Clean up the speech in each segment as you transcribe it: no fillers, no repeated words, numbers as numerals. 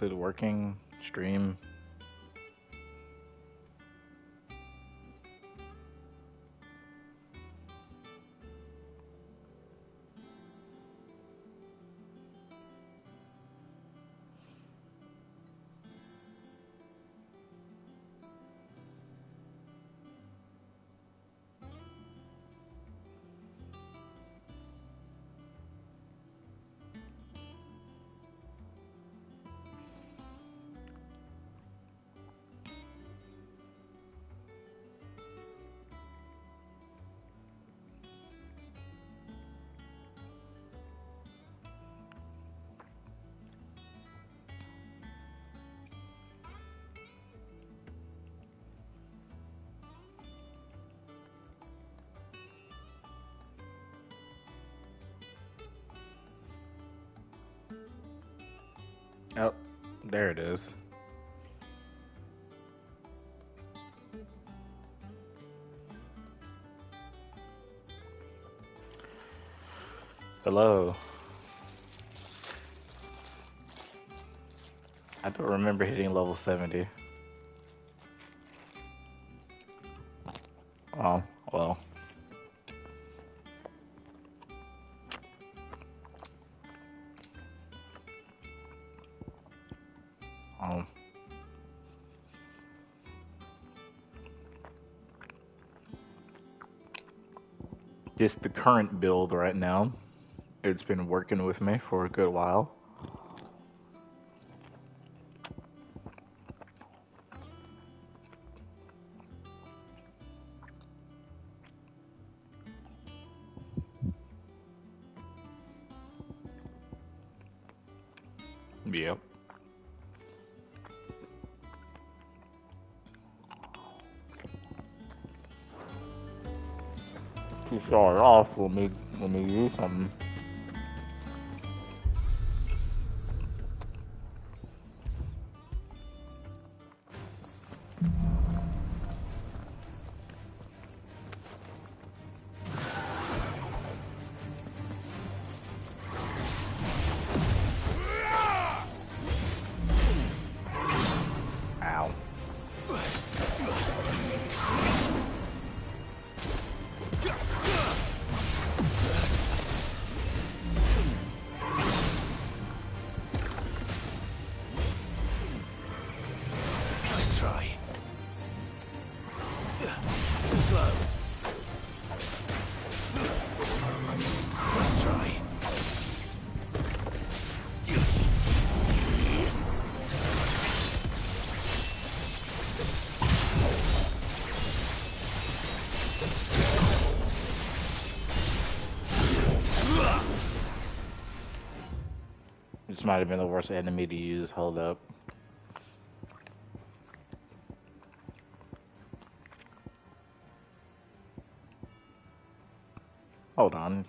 Is it working? Stream? Oh, there it is. Hello. I don't remember hitting level 70. Oh, well. Um, just the current build right now. It's been working with me for a good while. Yep. To start off, let me use something. Ow. Nice try. Too slow. Nice try. This might have been the worst enemy to use. Hold up. Hold on.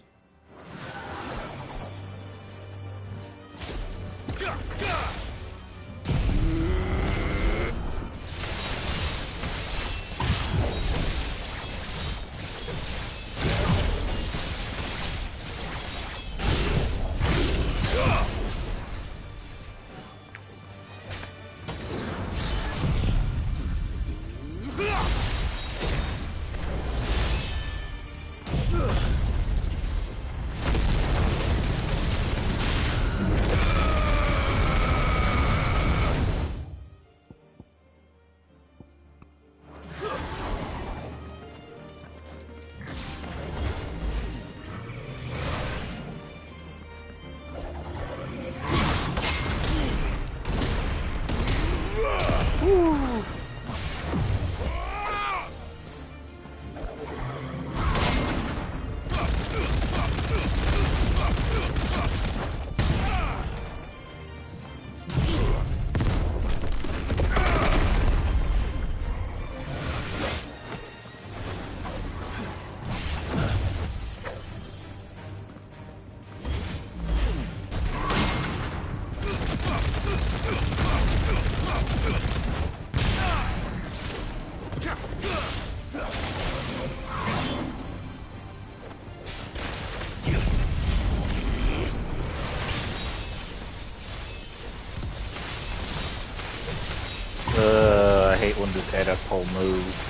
one just ADS whole moves.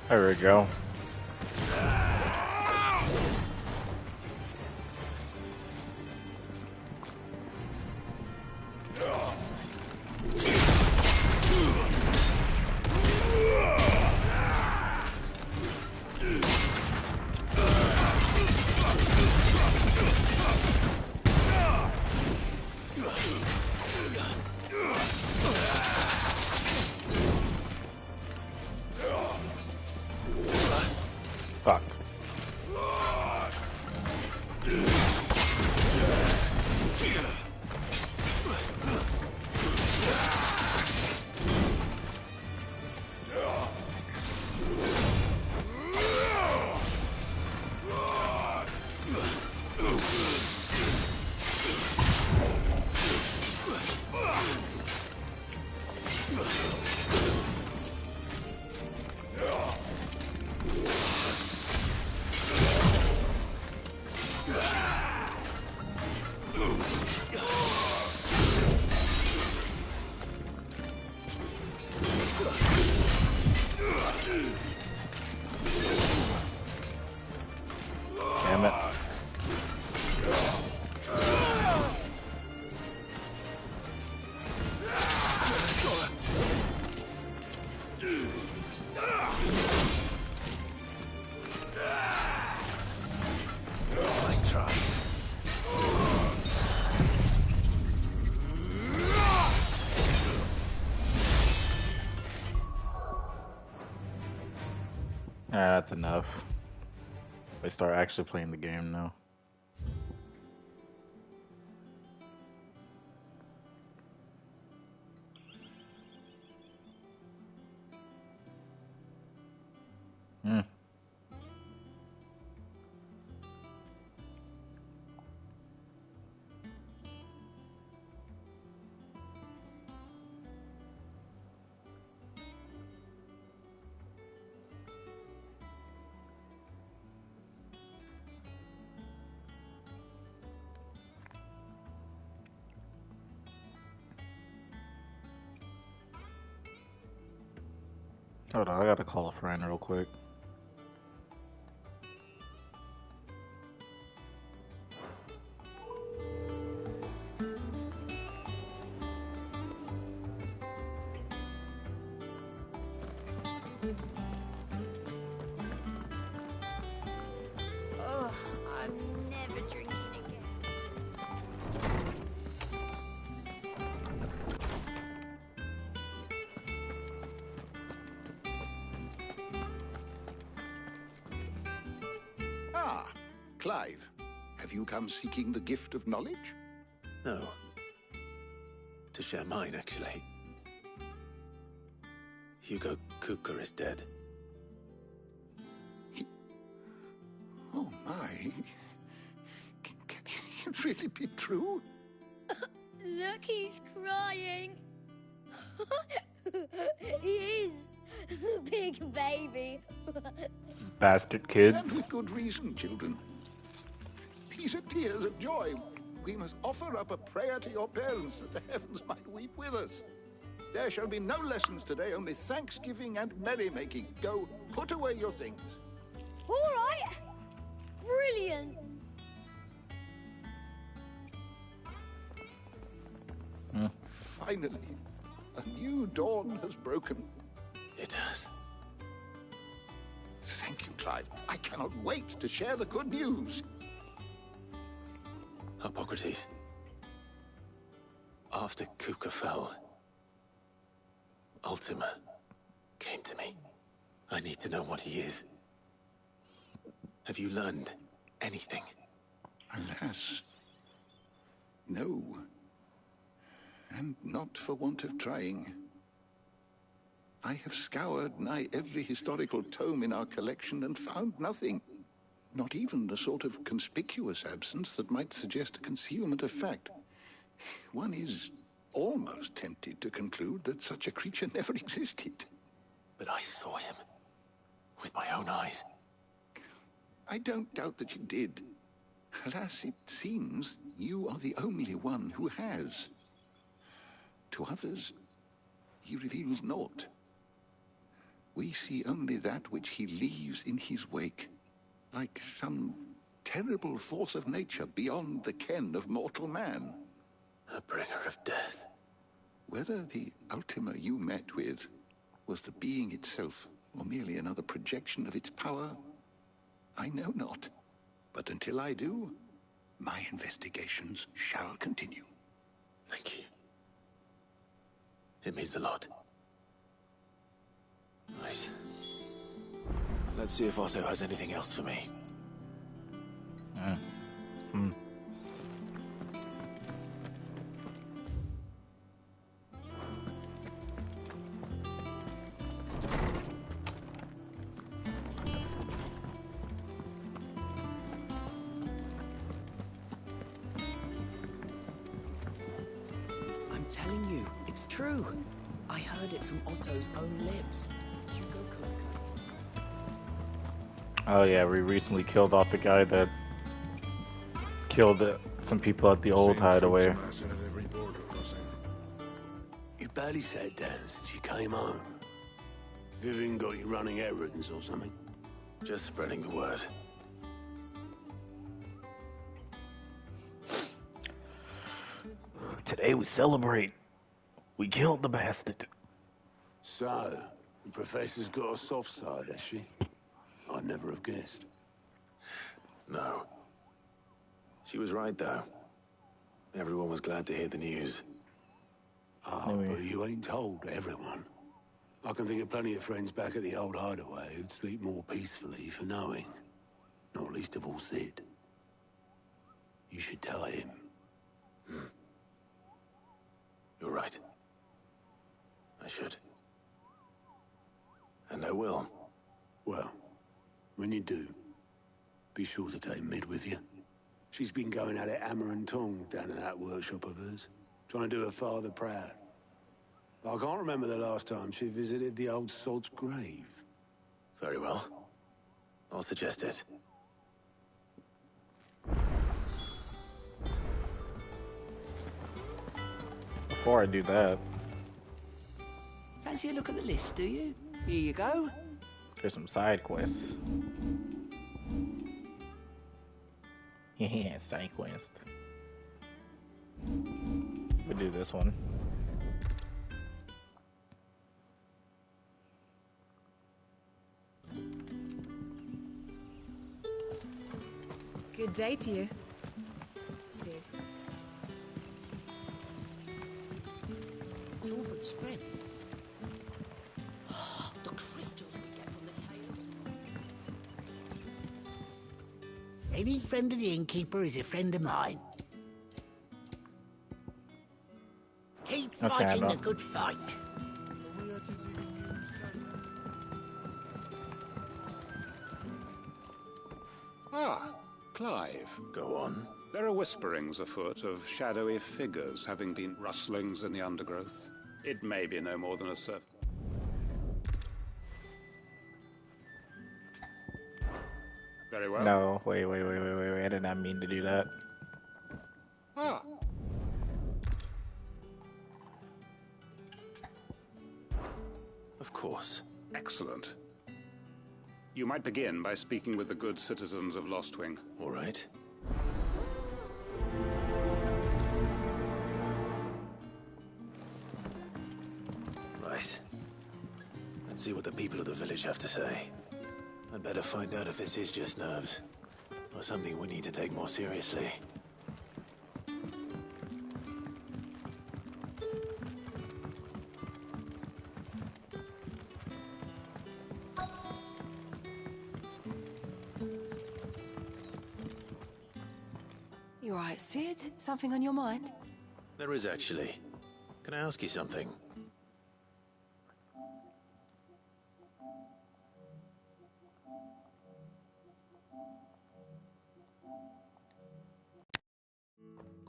There we go. Fuck. Damn it. Nice try. That's enough. They start actually playing the game now. Hmm. Hold on, I gotta call a friend real quick. Ugh, I'm never drinking again. Ah, Clive. Have you come seeking the gift of knowledge? No. To share mine, actually. Hugo Kupka is dead. Oh, my. Can it really be true? Look, he's crying. He is. The big baby. Bastard kids. And with good reason, children. These are tears of joy. We must offer up a prayer to your parents that the heavens might weep with us. There shall be no lessons today, only thanksgiving and merrymaking. Go, put away your things. All right. Brilliant. Finally, a new dawn has broken. It has. Thank you, Clive. I cannot wait to share the good news. Hippocrates. After Kupka fell, Ultima came to me. I need to know what he is. Have you learned anything? Alas, no. And not for want of trying. I have scoured nigh every historical tome in our collection and found nothing. Not even the sort of conspicuous absence that might suggest a concealment of fact. One is almost tempted to conclude that such a creature never existed. But I saw him. With my own eyes. I don't doubt that you did. Alas, it seems you are the only one who has. To others, he reveals naught. We see only that which he leaves in his wake, like some terrible force of nature beyond the ken of mortal man. A bringer of death. Whether the Ultima you met with was the being itself, or merely another projection of its power, I know not. But until I do, my investigations shall continue. Thank you. It means a lot. Right. Let's see if Otto has anything else for me. I'm telling you, it's true. I heard it from Otto's own lips. Hugo Cook. Oh yeah, we recently killed off the guy that killed some people at the old hideaway. You barely sat down since you came home. Vivian got you running errands or something? Just spreading the word. Today we celebrate. We killed the bastard. So, the Professor's got a soft side, has she? I'd never have guessed. No. She was right, though. Everyone was glad to hear the news. But you ain't told everyone. I can think of plenty of friends back at the old hideaway who'd sleep more peacefully for knowing. Not least of all Sid. You should tell him. You're right. I should. And I will. Well, when you do, be sure to take Mid with you. She's been going at it hammer and tong down in that workshop of hers, trying to do her father proud. I can't remember the last time she visited the old sod's grave. Very well. I'll suggest it. Before I do that, Fancy a look at the list, do you? Here you go. there's some side quests. Yeah, side quest. We'll do this one. Good day to you, Sid. It's all but spread. The crystals we get from the tail. Any friend of the innkeeper is a friend of mine. Keep Okay, fighting the well. good fight. Ah, Clive. Go on. There are whisperings afoot of shadowy figures having been rustlings in the undergrowth. It may be no more than a surf. Very well. No, wait. I did not mean to do that. Ah. Of course. Excellent. You might begin by speaking with the good citizens of Lostwing. All right. Right. Let's see what the people of the village have to say. I'd better find out if this is just nerves, or something we need to take more seriously. You all right, Sid? Something on your mind? There is actually. Can I ask you something?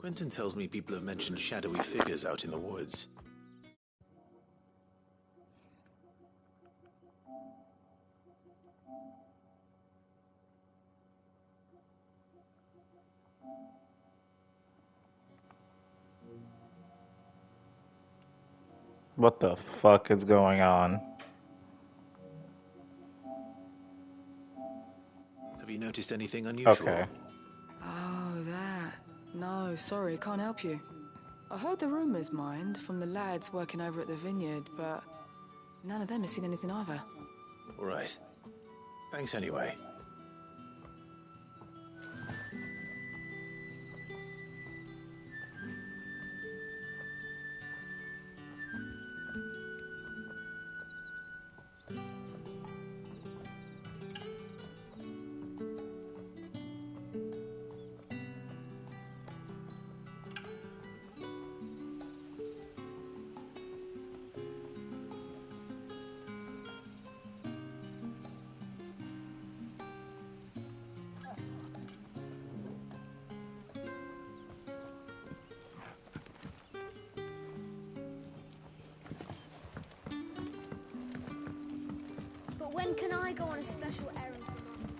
Quentin tells me people have mentioned shadowy figures out in the woods. What the fuck is going on? Have you noticed anything unusual? Okay. Oh, that. No, sorry, can't help you. I heard the rumours, mind, from the lads working over at the vineyard, but none of them has seen anything either. All right. Thanks anyway. But when can I go on a special errand for Master?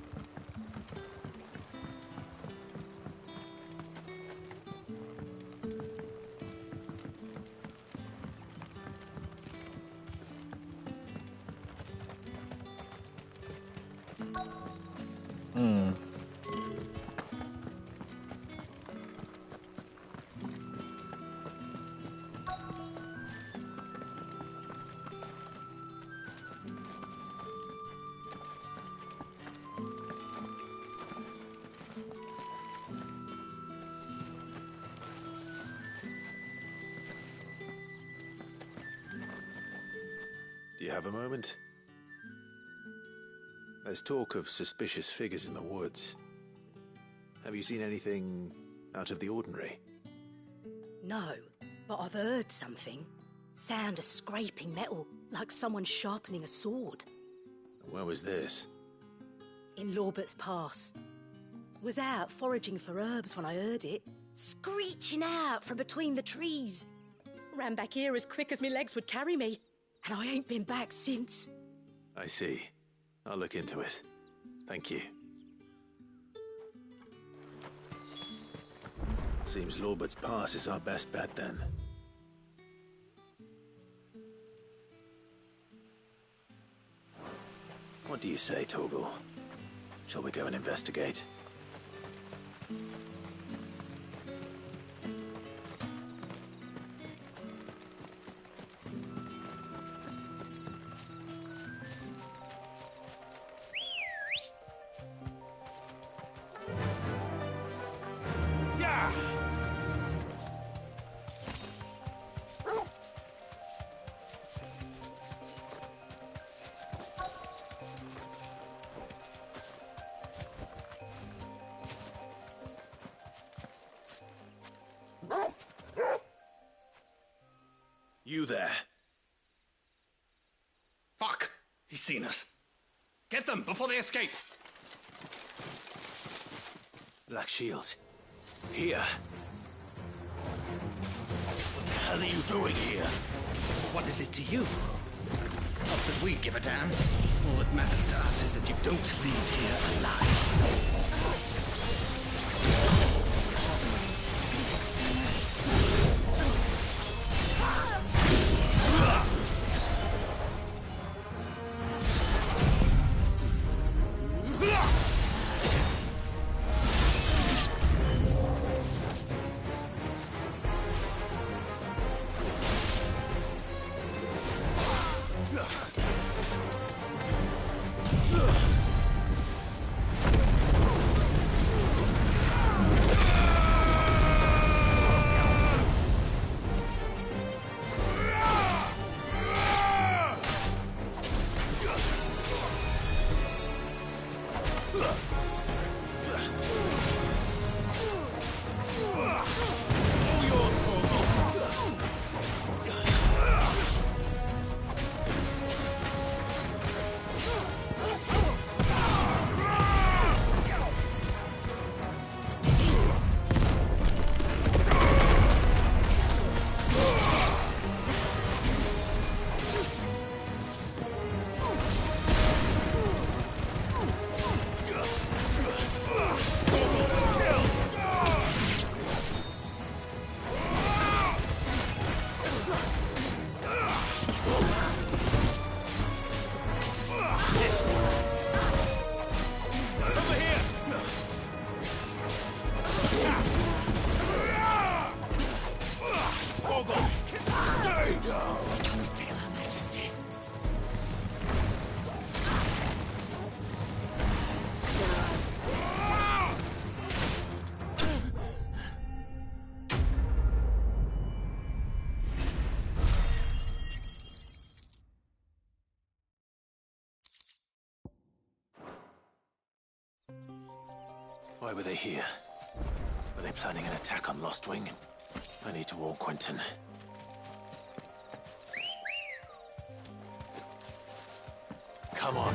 Do you have a moment? There's talk of suspicious figures in the woods. Have you seen anything out of the ordinary? No, but I've heard something. Sound of scraping metal, like someone sharpening a sword. Where was this? In Lorbert's Pass. Was out foraging for herbs when I heard it, screeching out from between the trees. Ran back here as quick as my legs would carry me, and I ain't been back since. I see. I'll look into it. Thank you. Seems Lorbert's Pass is our best bet then. What do you say, Torgal? Shall we go and investigate? You there? Fuck! He's seen us. Get them before they escape! Black Shields. Here. What the hell are you doing here? What is it to you? Not that we give a damn. All that matters to us is that you don't leave here alive. Why were they here? Were they planning an attack on Lost Wing? I need to warn Quentin. Come on.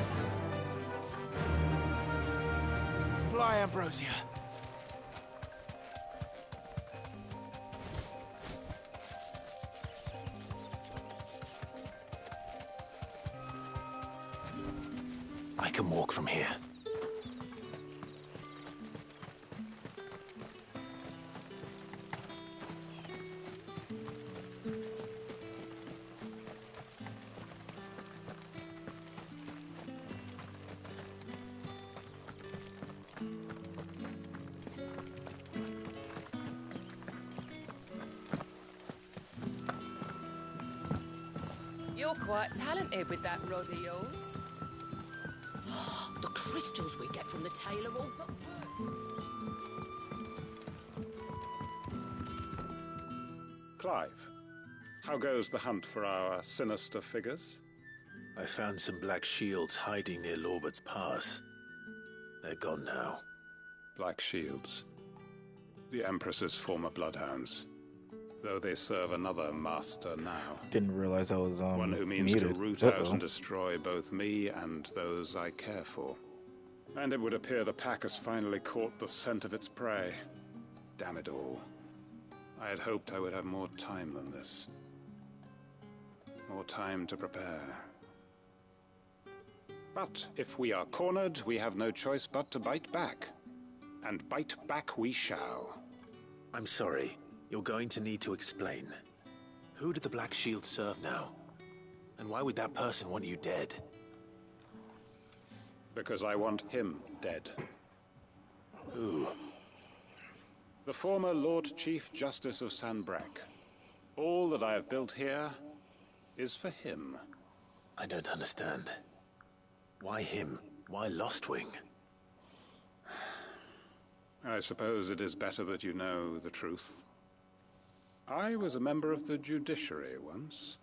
Fly, Ambrosia. I can walk from here. You're quite talented with that rod of yours. The crystals we get from the tailor all but Clive, how goes the hunt for our sinister figures? I found some black shields hiding near Lorbert's Pass. They're gone now. Black Shields. The Empress's former bloodhounds. Though they serve another master now. Didn't realize I was one who means muted. to root out and destroy both me and those I care for. And it would appear the pack has finally caught the scent of its prey. Damn it all. I had hoped I would have more time than this. More time to prepare. But if we are cornered, we have no choice but to bite back. And bite back we shall. I'm sorry. You're going to need to explain. Who did the Black Shield serve now? And why would that person want you dead? Because I want him dead. Who? The former Lord Chief Justice of Sanbreque. All that I have built here is for him. I don't understand. Why him? Why Lost Wing? I suppose it is better that you know the truth. I was a member of the judiciary once.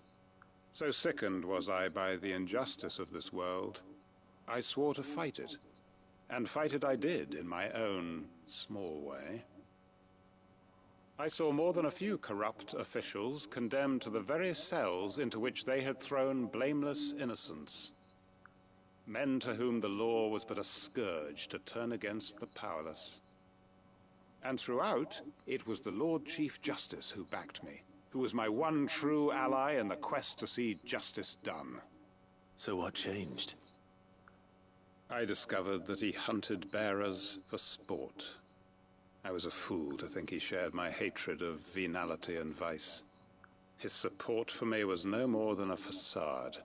So sickened was I by the injustice of this world, I swore to fight it. And fight it I did in my own small way. I saw more than a few corrupt officials condemned to the very cells into which they had thrown blameless innocents. Men to whom the law was but a scourge to turn against the powerless. And throughout, it was the Lord Chief Justice who backed me, who was my one true ally in the quest to see justice done. So what changed? I discovered that he hunted bearers for sport. I was a fool to think he shared my hatred of venality and vice. His support for me was no more than a facade,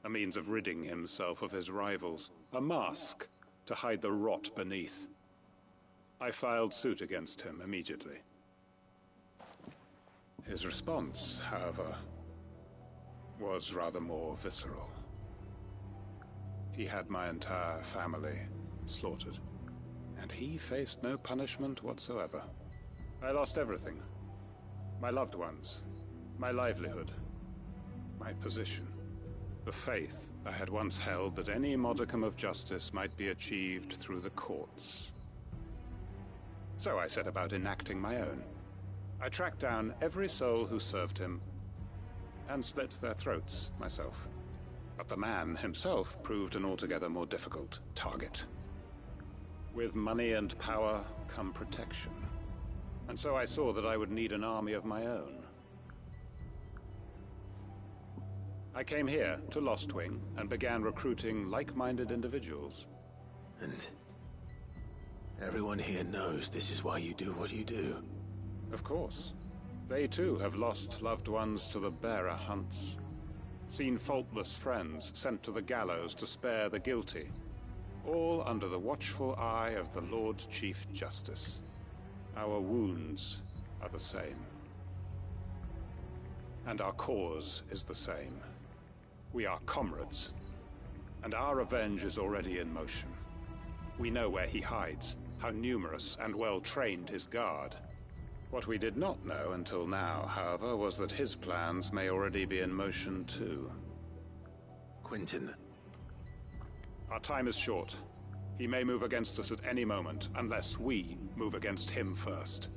a means of ridding himself of his rivals, a mask to hide the rot beneath. I filed suit against him immediately. His response, however, was rather more visceral. He had my entire family slaughtered, and he faced no punishment whatsoever. I lost everything. My loved ones, my livelihood, my position, the faith I had once held that any modicum of justice might be achieved through the courts. So I set about enacting my own. I tracked down every soul who served him, and slit their throats myself. But the man himself proved an altogether more difficult target. With money and power come protection. And so I saw that I would need an army of my own. I came here to Lost Wing and began recruiting like-minded individuals. And everyone here knows this is why you do what you do. Of course. They too have lost loved ones to the bearer hunts. Seen faultless friends sent to the gallows to spare the guilty. All under the watchful eye of the Lord Chief Justice. Our wounds are the same. And our cause is the same. We are comrades. And our revenge is already in motion. We know where he hides, how numerous and well-trained his guard. What we did not know until now, however, was that his plans may already be in motion too. Quentin. Our time is short. He may move against us at any moment, unless we move against him first.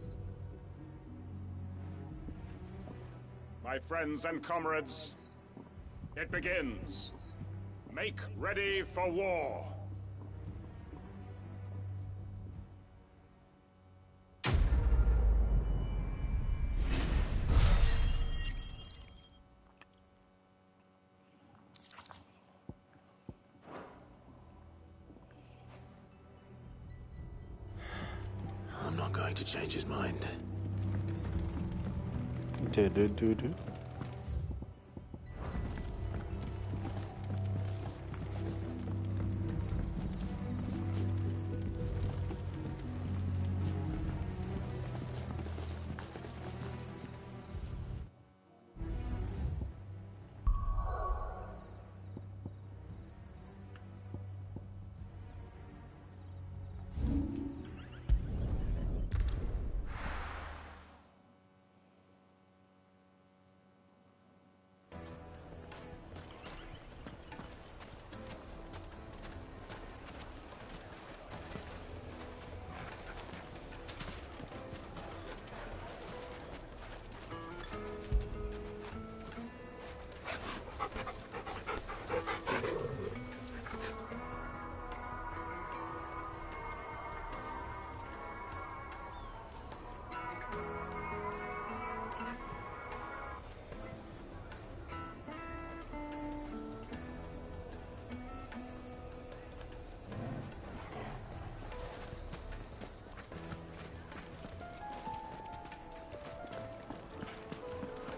My friends and comrades, it begins. Make ready for war. I'm not going to change his mind. Do.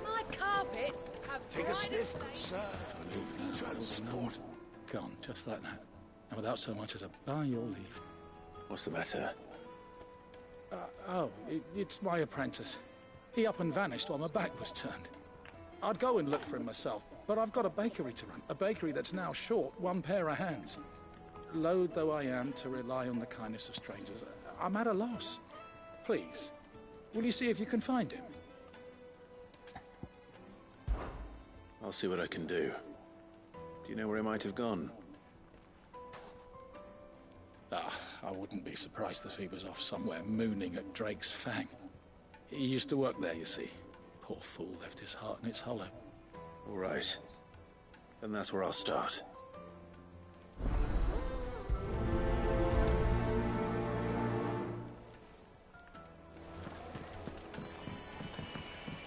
My carpets have Take a dried sniff, and good stained. sir. Transport. Gone, just like that. And without so much as a by your leave. What's the matter? It's my apprentice. He up and vanished while my back was turned. I'd go and look for him myself, but I've got a bakery to run. A bakery that's now short one pair of hands. Loath though I am to rely on the kindness of strangers, I'm at a loss. Please, will you see if you can find him? I'll see what I can do. Do you know where he might have gone? I wouldn't be surprised if he was off somewhere mooning at Drake's Fang. He used to work there, you see. Poor fool left his heart in its hollow. All right. Then that's where I'll start.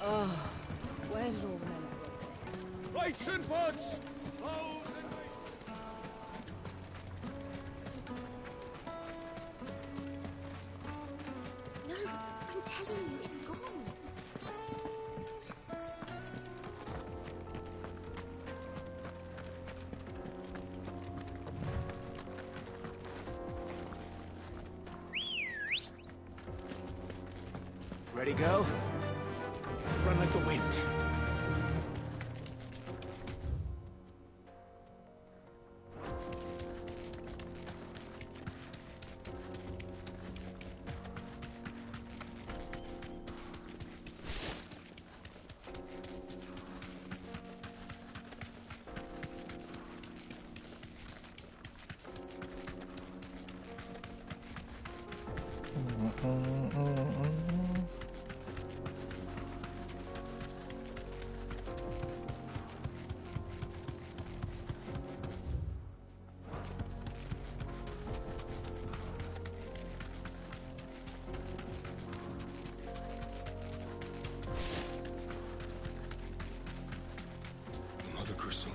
Oh, where did all the men go? Lights and buds! No, I'm telling you, it's gone. Ready, go? Run like the wind. Another crystal.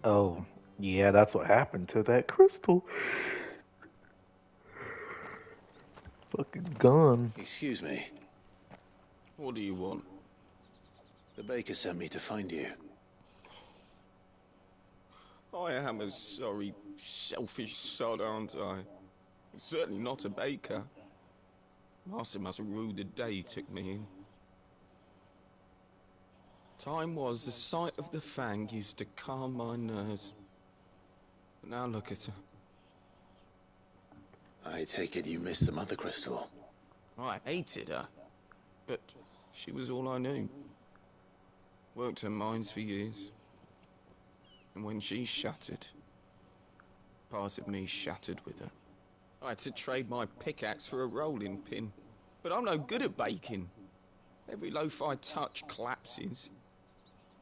Oh, yeah, that's what happened to that crystal. Fucking gone. Excuse me. What do you want? The baker sent me to find you. I am a sorry, selfish sod, aren't I? Certainly not a baker. Master must have ruled the day he took me in. Time was the sight of the Fang used to calm my nerves. But now look at her. I take it you missed the Mother Crystal. I hated her, but she was all I knew. Worked her mines for years. And when she shattered, part of me shattered with her. I had to trade my pickaxe for a rolling pin. But I'm no good at baking. Every loaf I touch collapses.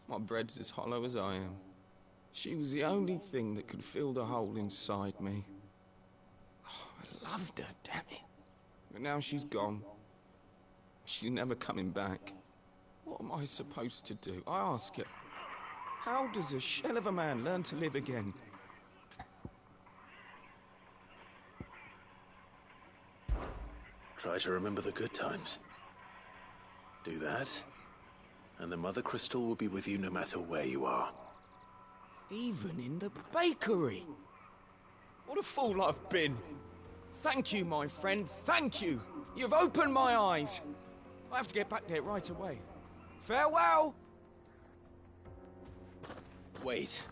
My bread's as hollow as I am. She was the only thing that could fill the hole inside me. Oh, I loved her, damn it. But now she's gone. She's never coming back. What am I supposed to do? I ask her. How does a shell of a man learn to live again? Try to remember the good times. Do that, and the Mother Crystal will be with you no matter where you are. Even in the bakery. What a fool I've been. Thank you, my friend, thank you. You've opened my eyes. I have to get back there right away. Farewell! Wait.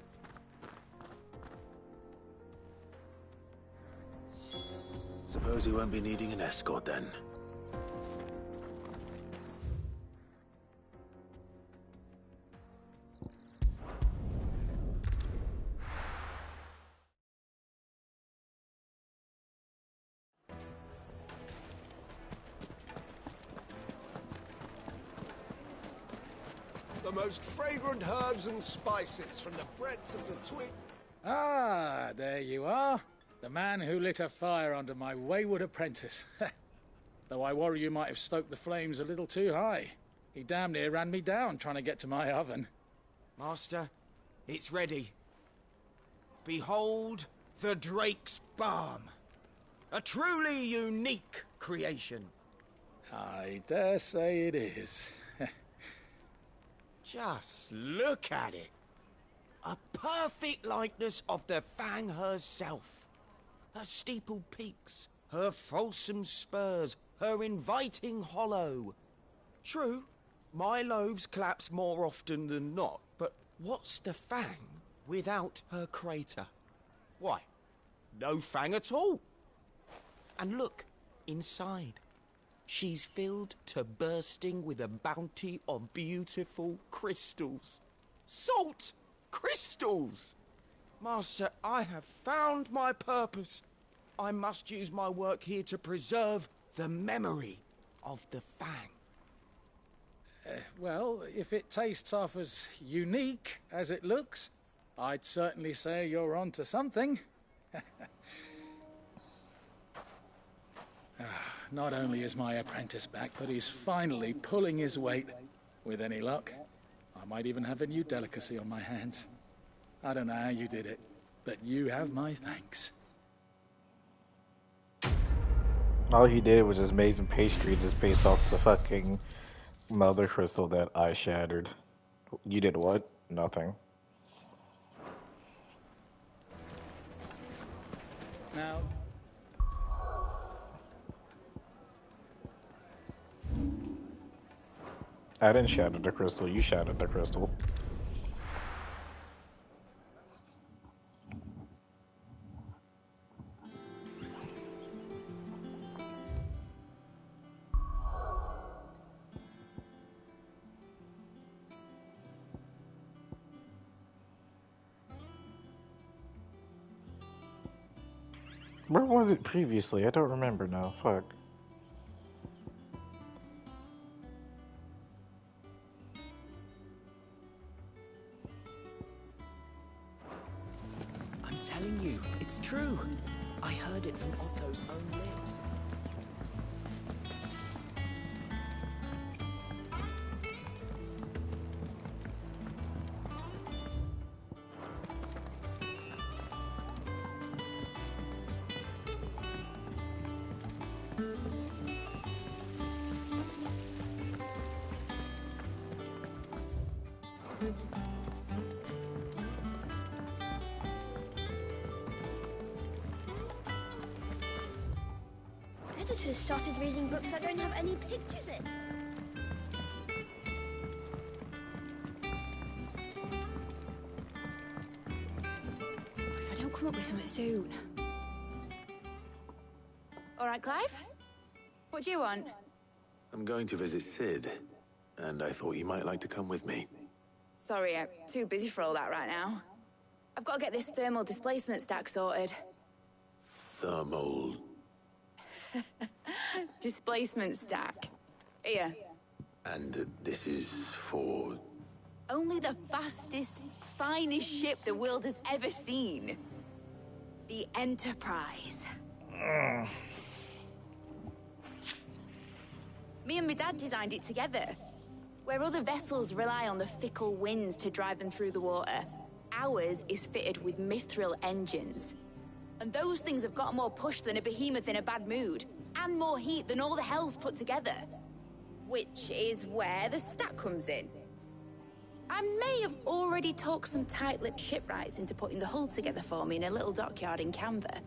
Suppose you won't be needing an escort then. The most fragrant herbs and spices from the breadth of the twig. Ah, there you are. The man who lit a fire under my wayward apprentice. Though I worry you might have stoked the flames a little too high. He damn near ran me down trying to get to my oven. Master, it's ready. Behold the Drake's Balm. A truly unique creation. I dare say it is. Just look at it. A perfect likeness of the Fang herself. Her steepled peaks, her fulsome spurs, her inviting hollow. True, my loaves collapse more often than not, but what's the Fang without her crater? Why, no Fang at all. And look, inside. She's filled to bursting with a bounty of beautiful crystals. Salt crystals! Master, I have found my purpose. I must use my work here to preserve the memory of the Fang. Well, if it tastes half as unique as it looks, I'd certainly say you're onto something. Not only is my apprentice back, but he's finally pulling his weight. With any luck, I might even have a new delicacy on my hands. I don't know how you did it, but you have my thanks. All he did was just made some pastry just based off the fucking Mother Crystal that I shattered. You did what? Nothing. Now... I didn't shatter the crystal, you shattered the crystal. Where was it previously? I don't remember now. Fuck. I'm telling you, it's true. I heard it from Otto's own lips. editors started reading books that don't have any pictures in. If I don't come up with something soon. All right, Clive? What do you want? I'm going to visit Sid, and I thought you might like to come with me. Sorry, I'm too busy for all that right now. I've got to get this thermal displacement stack sorted. Thermal... Displacement stack. Here. And this is for... Only the fastest, finest ship the world has ever seen. The Enterprise. Me and my dad designed it together. Where other vessels rely on the fickle winds to drive them through the water, ours is fitted with mithril engines. And those things have got more push than a behemoth in a bad mood, and more heat than all the hells put together. Which is where the stack comes in. I may have already talked some tight-lipped shipwrights into putting the hull together for me in a little dockyard in Canva.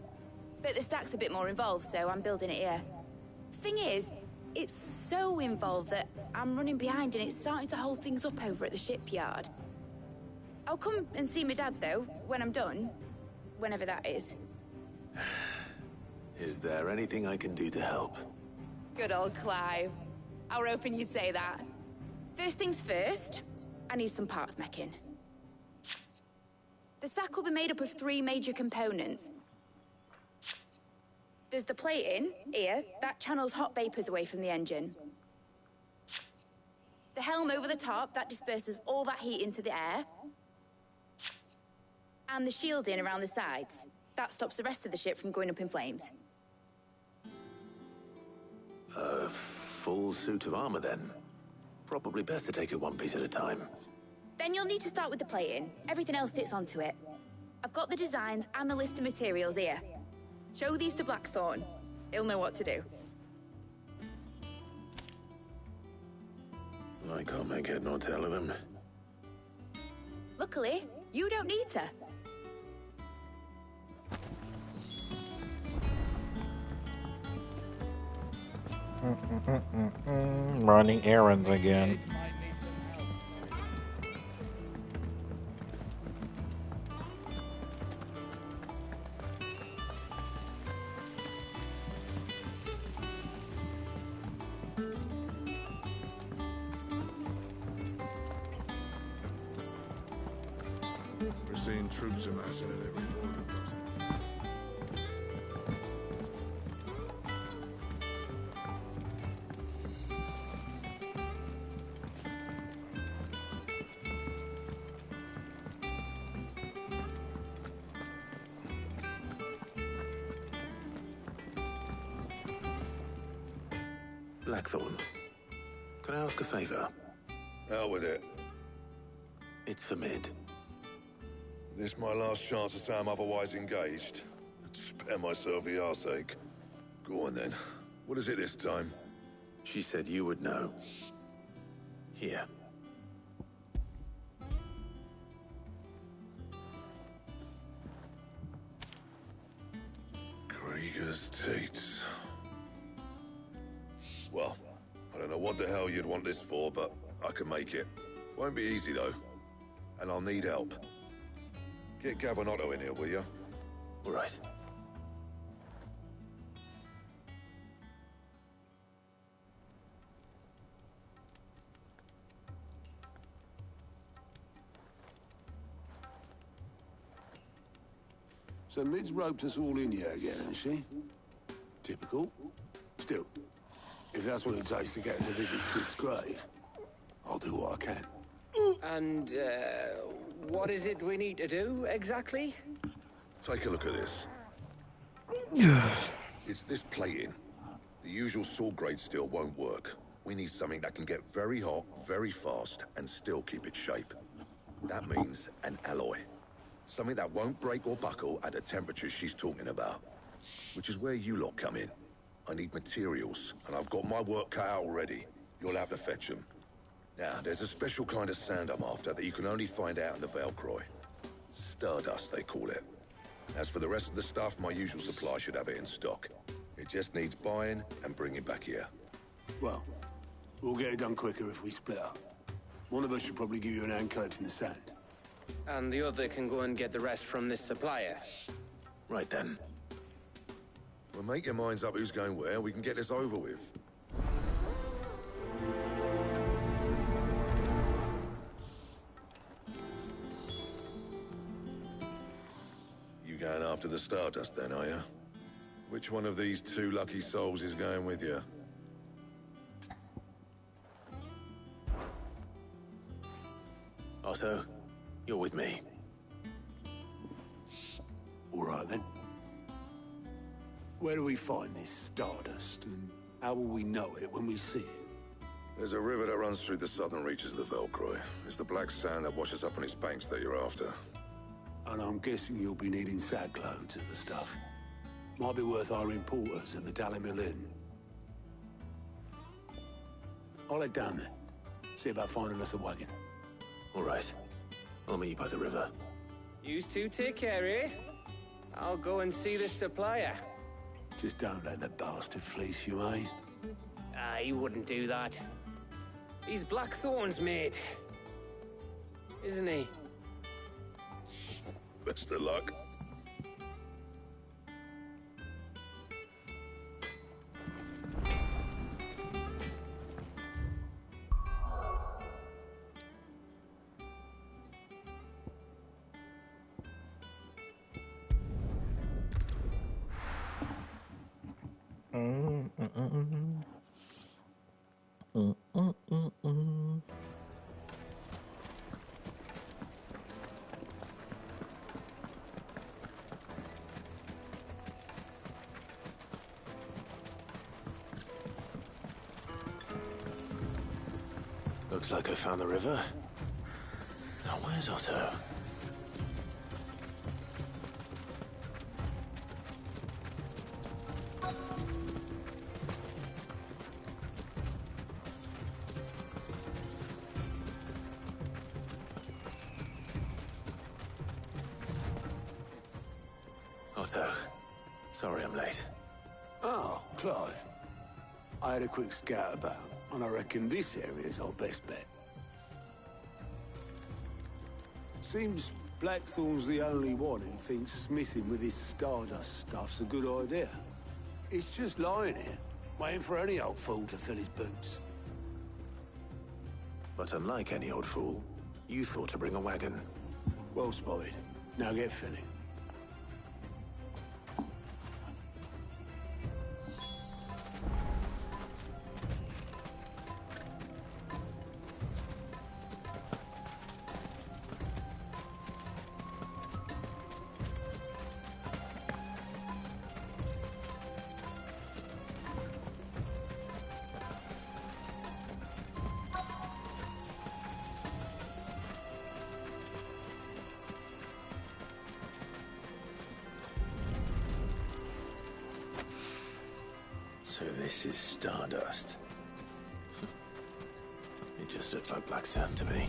But the stack's a bit more involved, so I'm building it here. Thing is, it's so involved that I'm running behind and it's starting to hold things up over at the shipyard. I'll come and see my dad, though, when I'm done. Whenever that is. Is there anything I can do to help? Good old Clive. I were hoping you'd say that. First things first, I need some parts meching. The stack will be made up of 3 major components. There's the plating, here, that channels hot vapors away from the engine. The helm over the top, that disperses all that heat into the air. And the shielding around the sides. That stops the rest of the ship from going up in flames. A full suit of armor, then? Probably best to take it one piece at a time. Then you'll need to start with the plating. Everything else fits onto it. I've got the designs and the list of materials here. Show these to Blackthorn. He'll know what to do. I can't make head nor tail of them. Luckily, you don't need to. Running errands again. We're seeing troops amassing at every border crossing. Blackthorn, can I ask a favor? Out with it. It's for Mid. This my last chance to say I'm otherwise engaged. Spare myself the arseache. Go on then. What is it this time? She said you would know. Here. Krieger's Tates. Well, I don't know what the hell you'd want this for, but I can make it. Won't be easy, though. And I'll need help. Get Gav and Otto in here, will you? All right. So Mid's roped us all in here again, has she? Typical. Still, if that's what it takes to get her to visit Sid's grave, I'll do what I can. And, what is it we need to do, exactly? Take a look at this. It's this plating. The usual sword grade steel won't work. We need something that can get very hot, very fast, and still keep its shape. That means an alloy. Something that won't break or buckle at the temperatures she's talking about. Which is where you lot come in. I need materials, and I've got my work cut out already. You'll have to fetch them. Now, there's a special kind of sand I'm after that you can only find out in the Valcroy. Stardust, they call it. As for the rest of the stuff, my usual supply should have it in stock. It just needs buying and bringing back here. Well, we'll get it done quicker if we split up. One of us should probably give you an hand collecting the sand. And the other can go and get the rest from this supplier. Right then. Well, make your minds up who's going where. We can get this over with. You going after the Stardust then, are you? Which one of these two lucky souls is going with you? Otto, you're with me. All right, then. Where do we find this Stardust, and how will we know it when we see it? There's a river that runs through the southern reaches of the Velcroy. It's the black sand that washes up on its banks that you're after. And I'm guessing you'll be needing sackloads of the stuff. Might be worth hiring porters at the Dalimil Inn. I'll head down there. See about finding us a wagon. All right. I'll meet you by the river. You two take care, eh? I'll go and see the supplier. Just don't let the bastard fleece you, eh? He wouldn't do that. He's Blackthorn's mate. Isn't he? Best of luck. Looks like I found the river. Now where's Otto? Otto, sorry I'm late. Oh, Clive. I had a quick scout about, and I reckon this area's our best bet. Seems Blackthorn's the only one who thinks smithing with this Stardust stuff's a good idea. It's just lying here, waiting for any old fool to fill his boots. But unlike any old fool, you thought to bring a wagon. Well spotted. Now get filling. So this is Stardust. It just looks like black sand to me.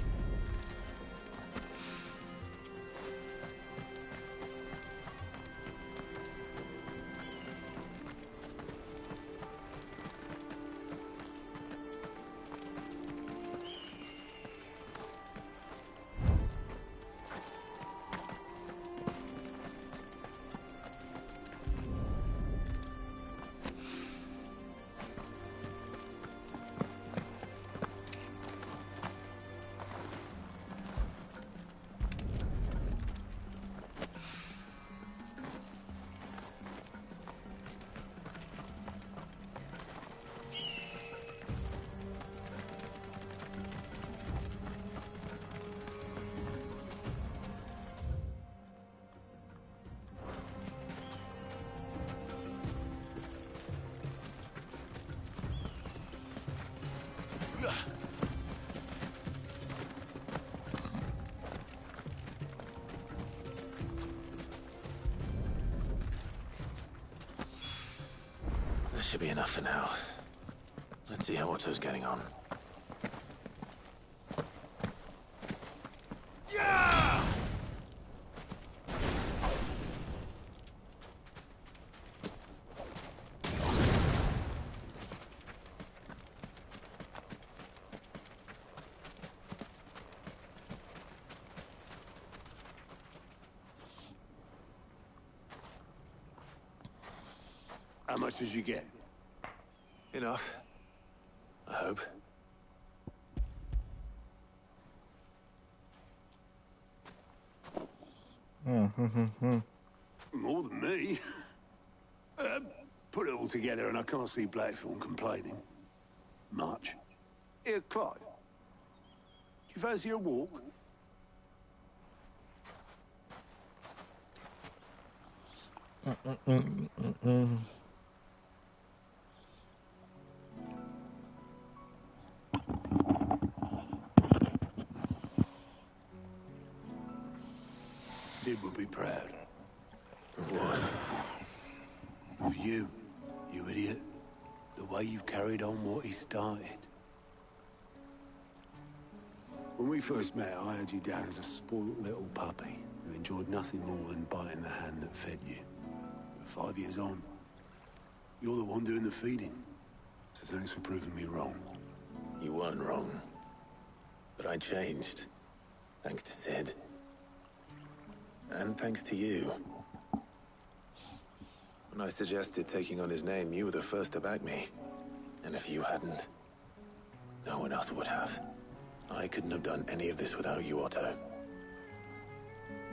That should be enough for now. Let's see how Otto's getting on. much did you get? Enough. I hope. More than me. Put it all together and I can't see Blackthorne complaining. Much. Here, Clive. Do you fancy a walk? Sid would be proud. Of what? Of you, you idiot. The way you've carried on what he started. When we first met, I had you down as a spoilt little puppy who enjoyed nothing more than biting the hand that fed you. But 5 years on, you're the one doing the feeding. So thanks for proving me wrong. You weren't wrong. But I changed. Thanks to Sid. And thanks to you. When I suggested taking on his name, you were the first to back me. And if you hadn't, no one else would have. I couldn't have done any of this without you, Otto.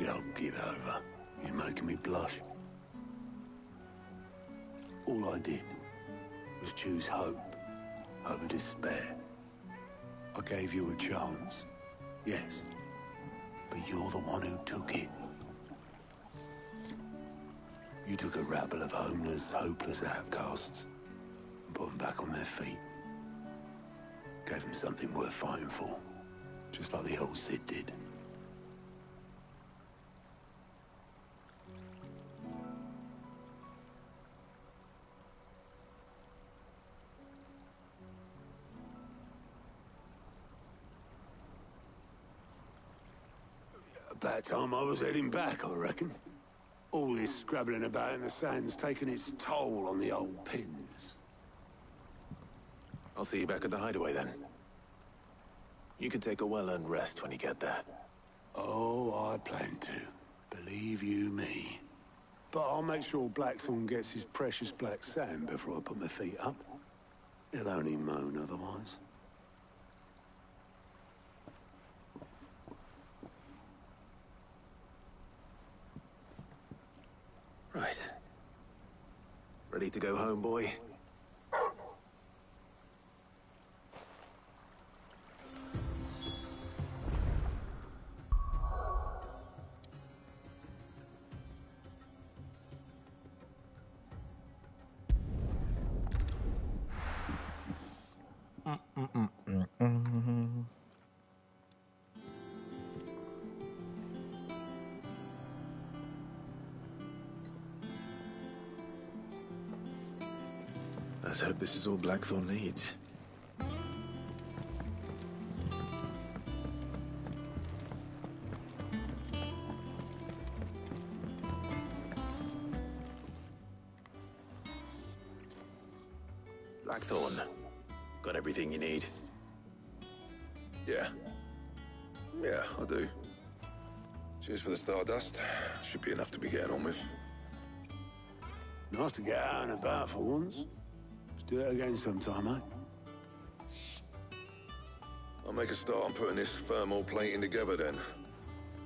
Don't give over. You're making me blush. All I did was choose hope over despair. I gave you a chance, yes, but you're the one who took it. You took a rabble of homeless, hopeless outcasts and put them back on their feet. Gave them something worth fighting for, just like the old Sid did. About time I was heading back, I reckon. All this scrabbling about in the sand's taken its toll on the old pins. I'll see you back at the hideaway then. You can take a well-earned rest when you get there. Oh, I plan to. Believe you me. But I'll make sure Blackthorne gets his precious black sand before I put my feet up. He'll only moan otherwise. Right. Ready to go home, boy? Let's hope this is all Blackthorne needs. Blackthorne, got everything you need? Yeah. Yeah, I do. Cheers for the stardust. Should be enough to be getting on with. Nice to get out and about for once. Let's do it again sometime, eh? I'll make a start on putting this thermal plating together then.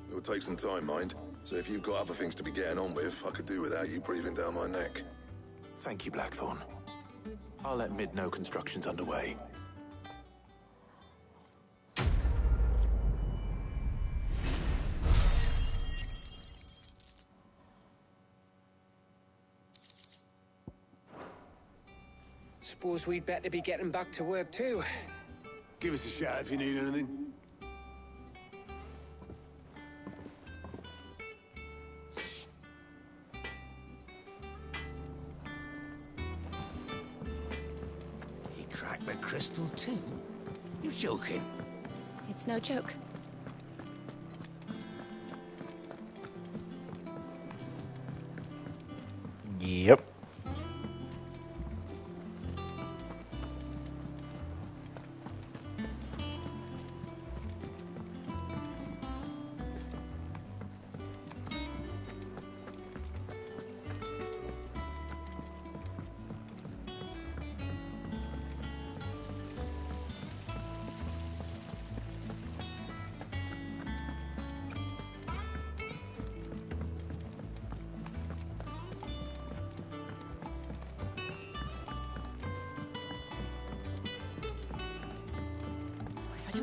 It'll take some time, mind. So if you've got other things to be getting on with, I could do without you breathing down my neck. Thank you, Blackthorne. I'll let Mid know construction's underway. Suppose we'd better be getting back to work too. Give us a shout if you need anything. He cracked the crystal too? You're joking. It's no joke. Yep.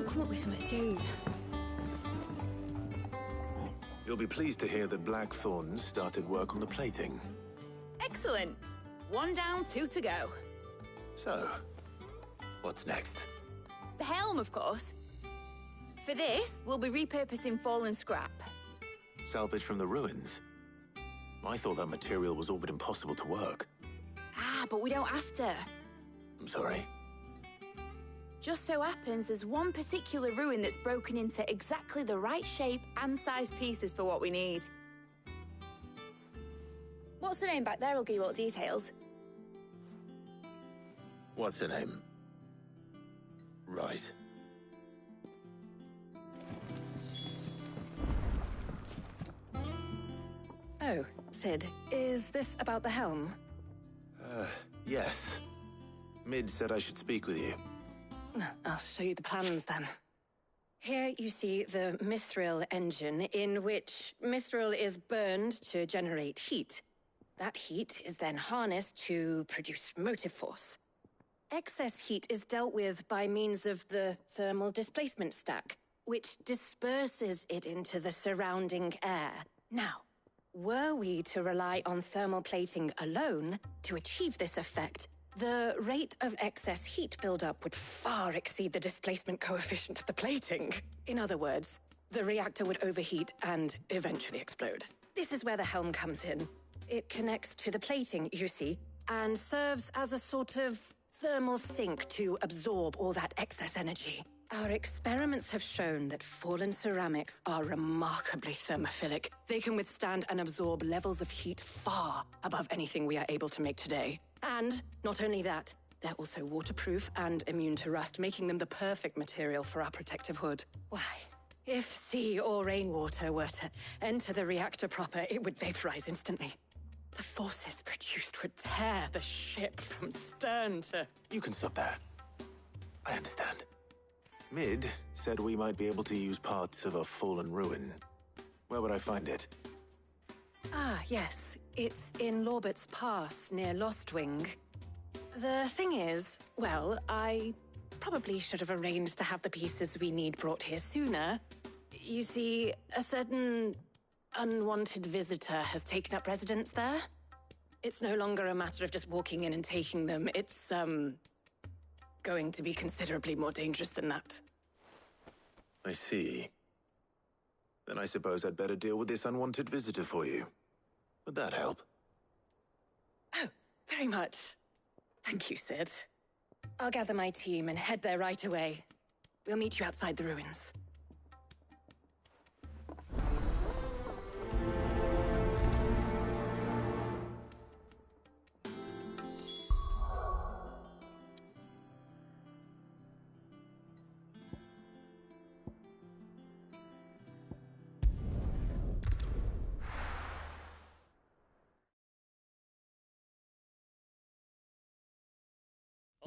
come up with something soon. You'll be pleased to hear that Blackthorn started work on the plating. Excellent. 1 down, 2 to go. So, what's next? The helm, of course. For this, we'll be repurposing fallen scrap. Salvage from the ruins? I thought that material was all but impossible to work. Ah, but we don't have to. I'm sorry. Just so happens there's one particular ruin that's broken into exactly the right shape and size pieces for what we need. What's the name back there? I'll give you all the details. What's her name? Right. Oh, Sid, is this about the helm? Yes. Mid said I should speak with you. I'll show you the plans then. Here you see the mithril engine, in which mithril is burned to generate heat. That heat is then harnessed to produce motive force. Excess heat is dealt with by means of the thermal displacement stack, which disperses it into the surrounding air. Now, were we to rely on thermal plating alone to achieve this effect, the rate of excess heat buildup would far exceed the displacement coefficient of the plating. In other words, the reactor would overheat and eventually explode. This is where the helm comes in. It connects to the plating, you see, and serves as a sort of thermal sink to absorb all that excess energy. Our experiments have shown that fallen ceramics are remarkably thermophilic. They can withstand and absorb levels of heat far above anything we are able to make today. And not only that, they're also waterproof and immune to rust, making them the perfect material for our protective hood. Why, if sea or rainwater were to enter the reactor proper, it would vaporize instantly. The forces produced would tear the ship from stern to... You can stop there. I understand. Mid said we might be able to use parts of a fallen ruin. Where would I find it? Ah, yes. It's in Lorbert's Pass, near Lostwing. The thing is, well, I probably should have arranged to have the pieces we need brought here sooner. You see, a certain unwanted visitor has taken up residence there. It's no longer a matter of just walking in and taking them. It's, going to be considerably more dangerous than that. I see. Then I suppose I'd better deal with this unwanted visitor for you. Would that help? Oh, very much. Thank you, Sid. I'll gather my team and head there right away. We'll meet you outside the ruins.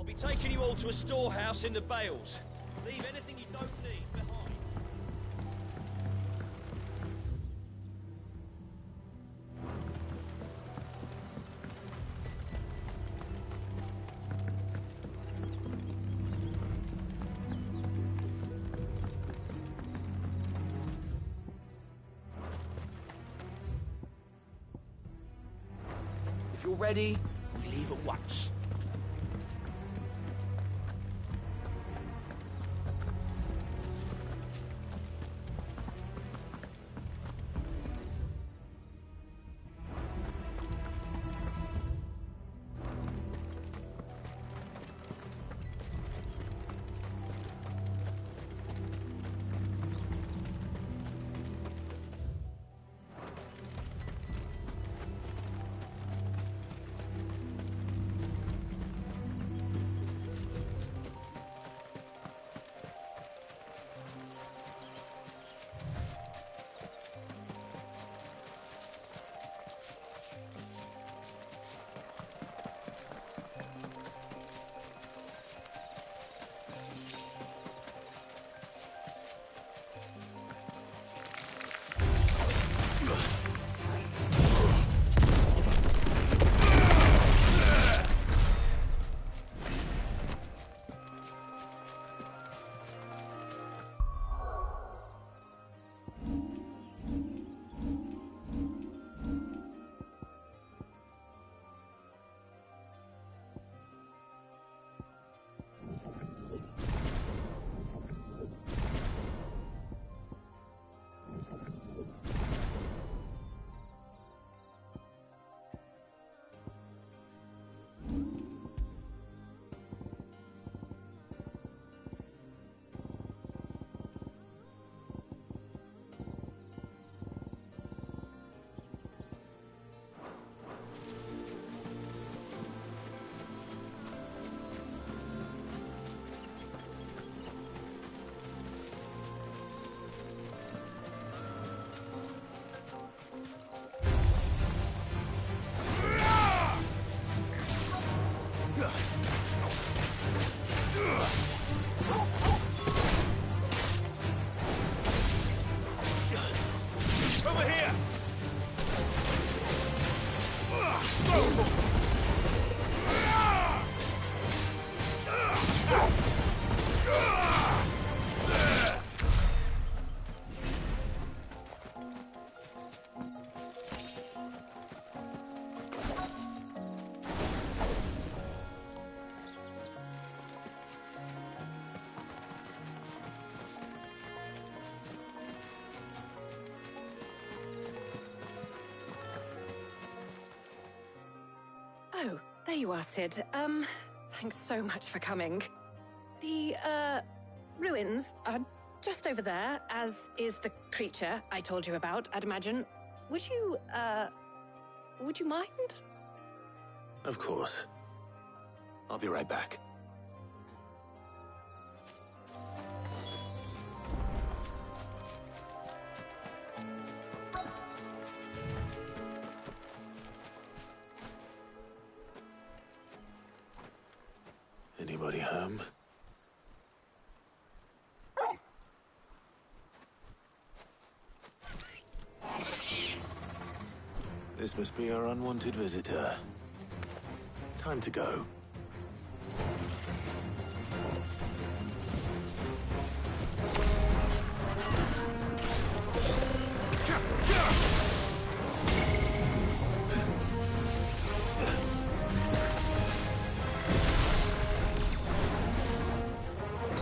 I'll be taking you all to a storehouse in the Bales. Leave anything you don't need behind. If you're ready, we leave at once. There you are, Sid. Thanks so much for coming. The, ruins are just over there, as is the creature I told you about, I'd imagine. Would you mind? Of course. I'll be right back. Anybody home? This must be our unwanted visitor. Time to go.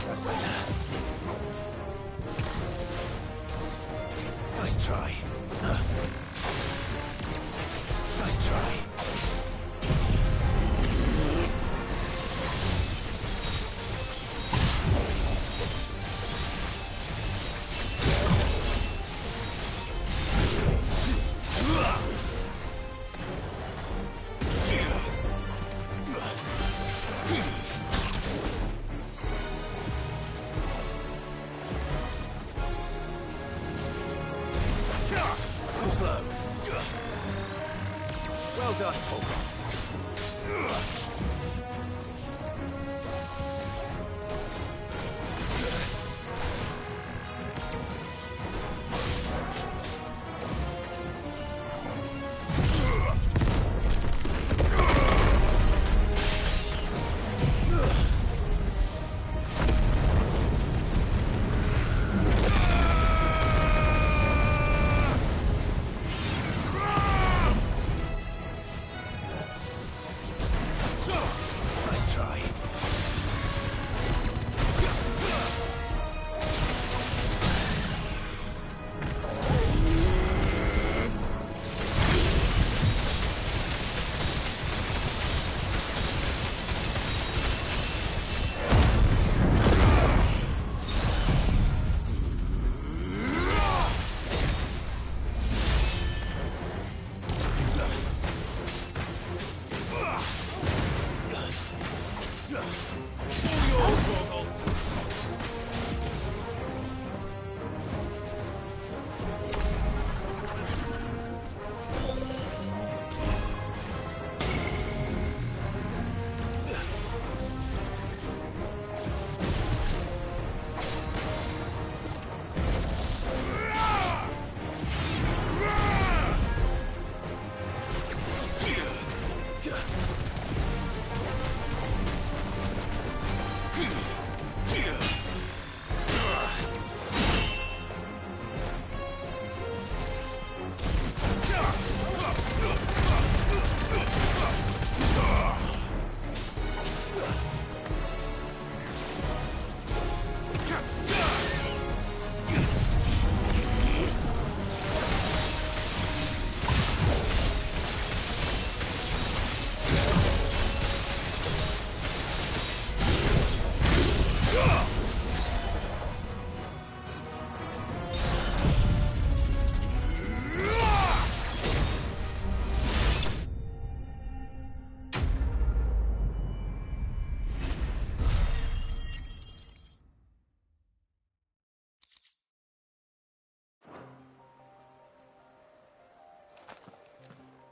That's better. Nice try. Nice try. Too slow. Well done, Tolkien. Nice try.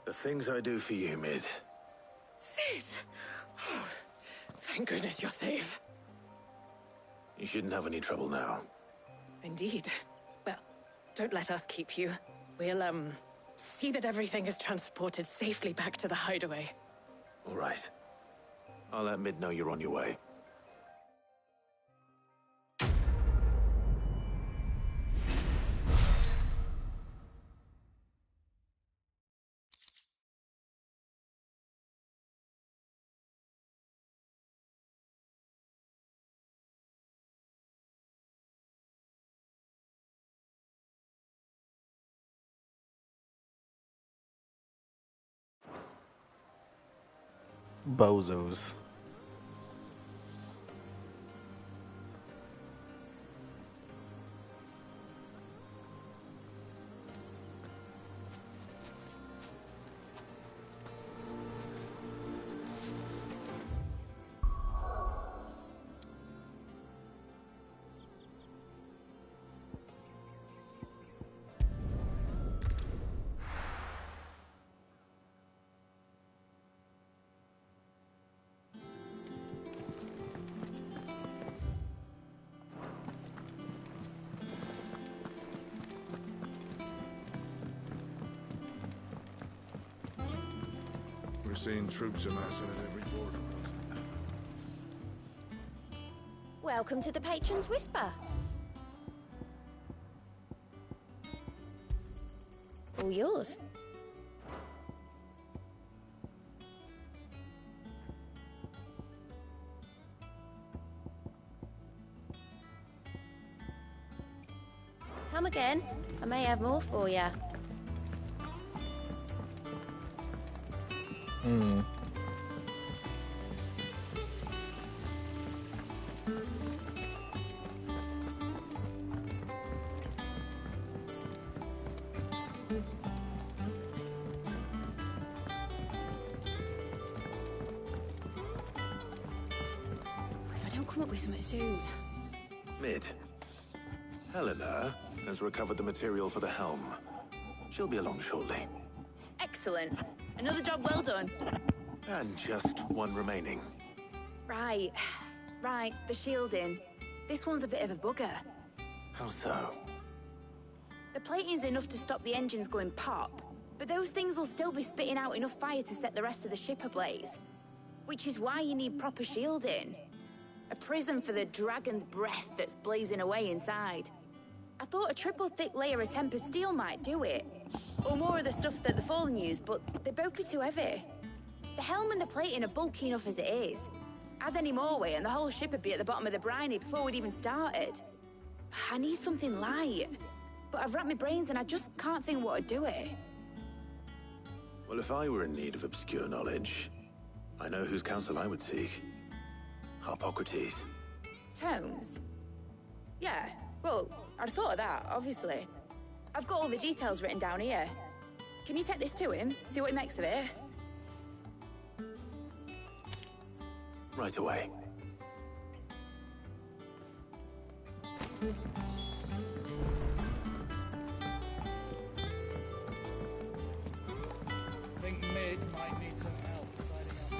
The things I do for you, Mid. Sid! Oh, thank goodness you're safe. You shouldn't have any trouble now. Indeed. Well, don't let us keep you. We'll, see that everything is transported safely back to the hideaway. All right. I'll let Mid know you're on your way. Bozos. We're seeing troops amassing at every border crossing. Welcome to the Patron's Whisper. All yours. Come again. I may have more for you. Hmm. If I don't come up with something soon. Mid. Helena has recovered the material for the helm. She'll be along shortly. Excellent. Another job well done. And just one remaining. Right. Right, the shielding. This one's a bit of a bugger. How so? The plating's enough to stop the engines going pop, but those things will still be spitting out enough fire to set the rest of the ship ablaze. Which is why you need proper shielding. A prism for the dragon's breath that's blazing away inside. I thought a triple thick layer of tempered steel might do it. Or more of the stuff that the Fallen use, but they'd both be too heavy. The helm and the plating are bulky enough as it is. Add any more weight and the whole ship would be at the bottom of the briny before we'd even started. I need something light. But I've racked my brains and I just can't think what would do it. Well, if I were in need of obscure knowledge, I know whose counsel I would seek. Harpocrates. Tomes? Yeah, well, I'd thought of that, obviously. I've got all the details written down here. Can you take this to him, see what he makes of it? Right away. I think Mid might need some help tidying up.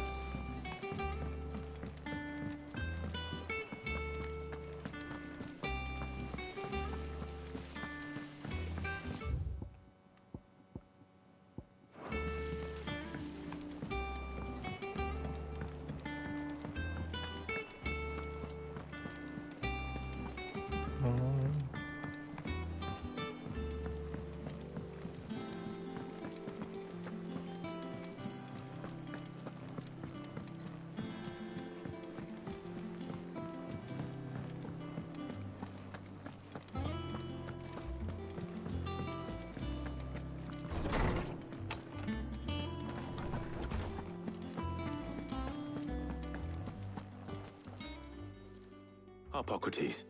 Harpocrates,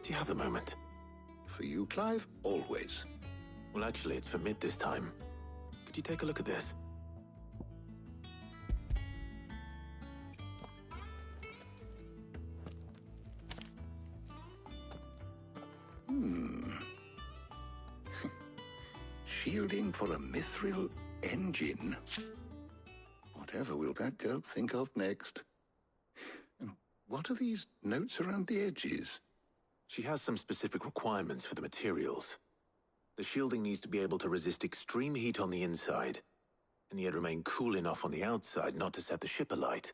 do you have a moment? For you, Clive, always. Well, actually, it's for Mid this time. Could you take a look at this? Shielding for a mithril engine. Whatever will that girl think of next? And what are these notes around the edges? She has some specific requirements for the materials. The shielding needs to be able to resist extreme heat on the inside, and yet remain cool enough on the outside not to set the ship alight,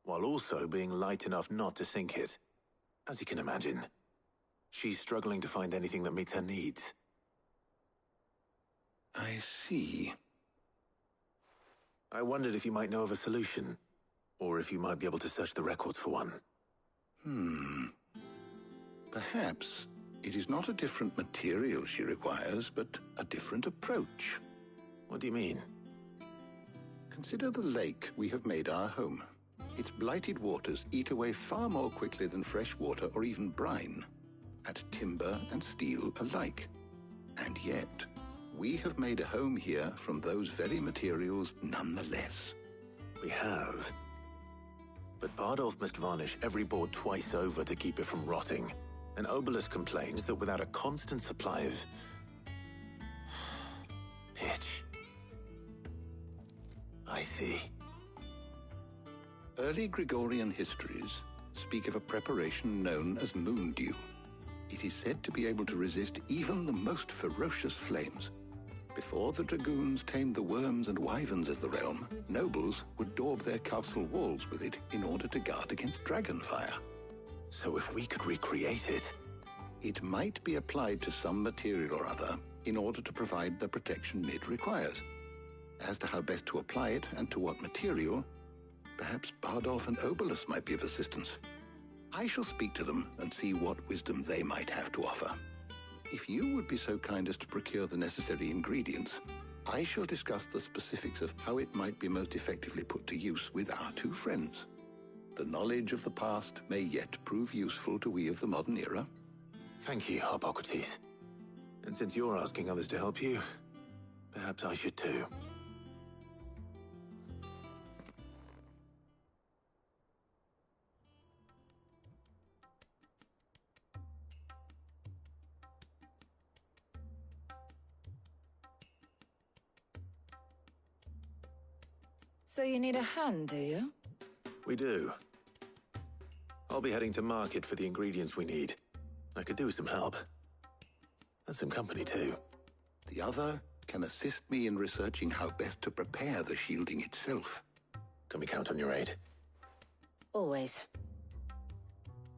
while also being light enough not to sink it. As you can imagine, she's struggling to find anything that meets her needs. I see. I wondered if you might know of a solution, or if you might be able to search the records for one. Perhaps it is not a different material she requires, but a different approach. What do you mean? Consider the lake we have made our home. Its blighted waters eat away far more quickly than fresh water or even brine, at timber and steel alike. And yet, we have made a home here from those very materials nonetheless. We have. But Bardolph must varnish every board twice over to keep it from rotting. And Obelus complains that without a constant supply of pitch. I see. Early Gregorian histories speak of a preparation known as moon dew. It is said to be able to resist even the most ferocious flames. Before the dragoons tamed the worms and wyverns of the realm, nobles would daub their castle walls with it in order to guard against dragon fire. So if we could recreate it... It might be applied to some material or other in order to provide the protection it requires. As to how best to apply it and to what material, perhaps Bardolph and Obelus might be of assistance. I shall speak to them and see what wisdom they might have to offer. If you would be so kind as to procure the necessary ingredients, I shall discuss the specifics of how it might be most effectively put to use with our two friends. The knowledge of the past may yet prove useful to we of the modern era. Thank you, Hippocrates. And since you're asking others to help you, perhaps I should too. So you need a hand, do you? We do. I'll be heading to market for the ingredients we need. I could do with some help. And some company, too. The other can assist me in researching how best to prepare the shielding itself. Can we count on your aid? Always.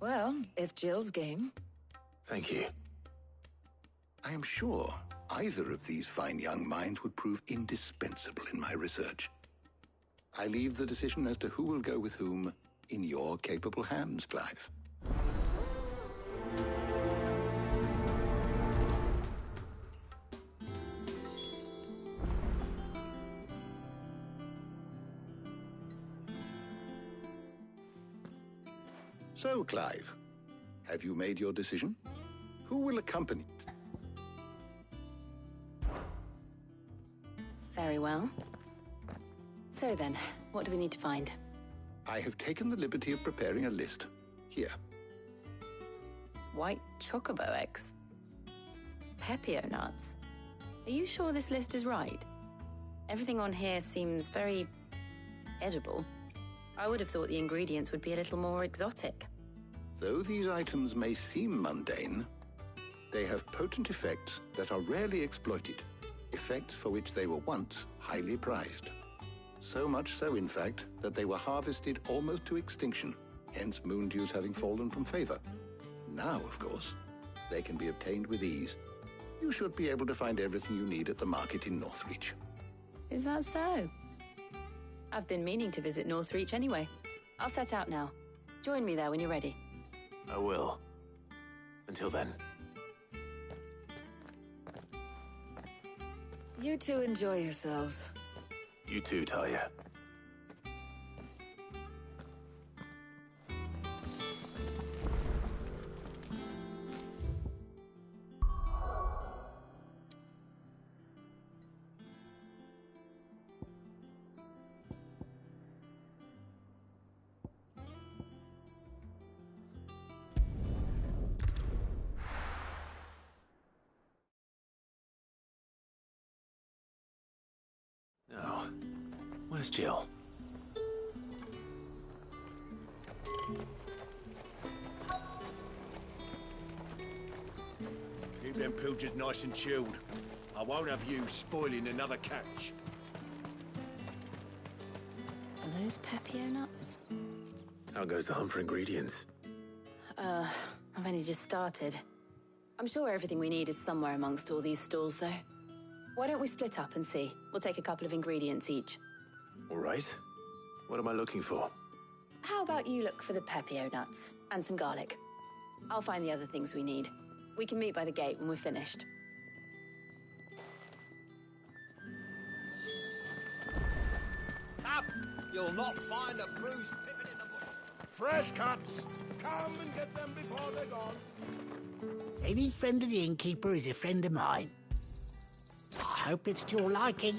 Well, if Jill's game. Thank you. I am sure either of these fine young minds would prove indispensable in my research. I leave the decision as to who will go with whom in your capable hands, Clive. So, Clive, have you made your decision? Who will accompany? Very well. So then, what do we need to find? I have taken the liberty of preparing a list. Here. White chocobo eggs. Pepio nuts. Are you sure this list is right? Everything on here seems very edible. I would have thought the ingredients would be a little more exotic. Though these items may seem mundane, they have potent effects that are rarely exploited, effects for which they were once highly prized. So much so, in fact, that they were harvested almost to extinction, hence moon dews having fallen from favor. Now, of course, they can be obtained with ease. You should be able to find everything you need at the market in Northreach. Is that so? I've been meaning to visit Northreach anyway. I'll set out now. Join me there when you're ready. I will. Until then. You two enjoy yourselves. You too, Talia. Now, where's Jill? Keep them pilchards nice and chilled. I won't have you spoiling another catch. Are those Pepio nuts? How goes the hunt for ingredients? I've only just started. I'm sure everything we need is somewhere amongst all these stalls, though. Why don't we split up and see? We'll take a couple of ingredients each. All right. What am I looking for? How about you look for the Pepio nuts and some garlic? I'll find the other things we need. We can meet by the gate when we're finished. You'll not find a bruised pippin in the bush. Fresh cuts! Come and get them before they're gone. Any friend of the innkeeper is a friend of mine. I hope it's to your liking.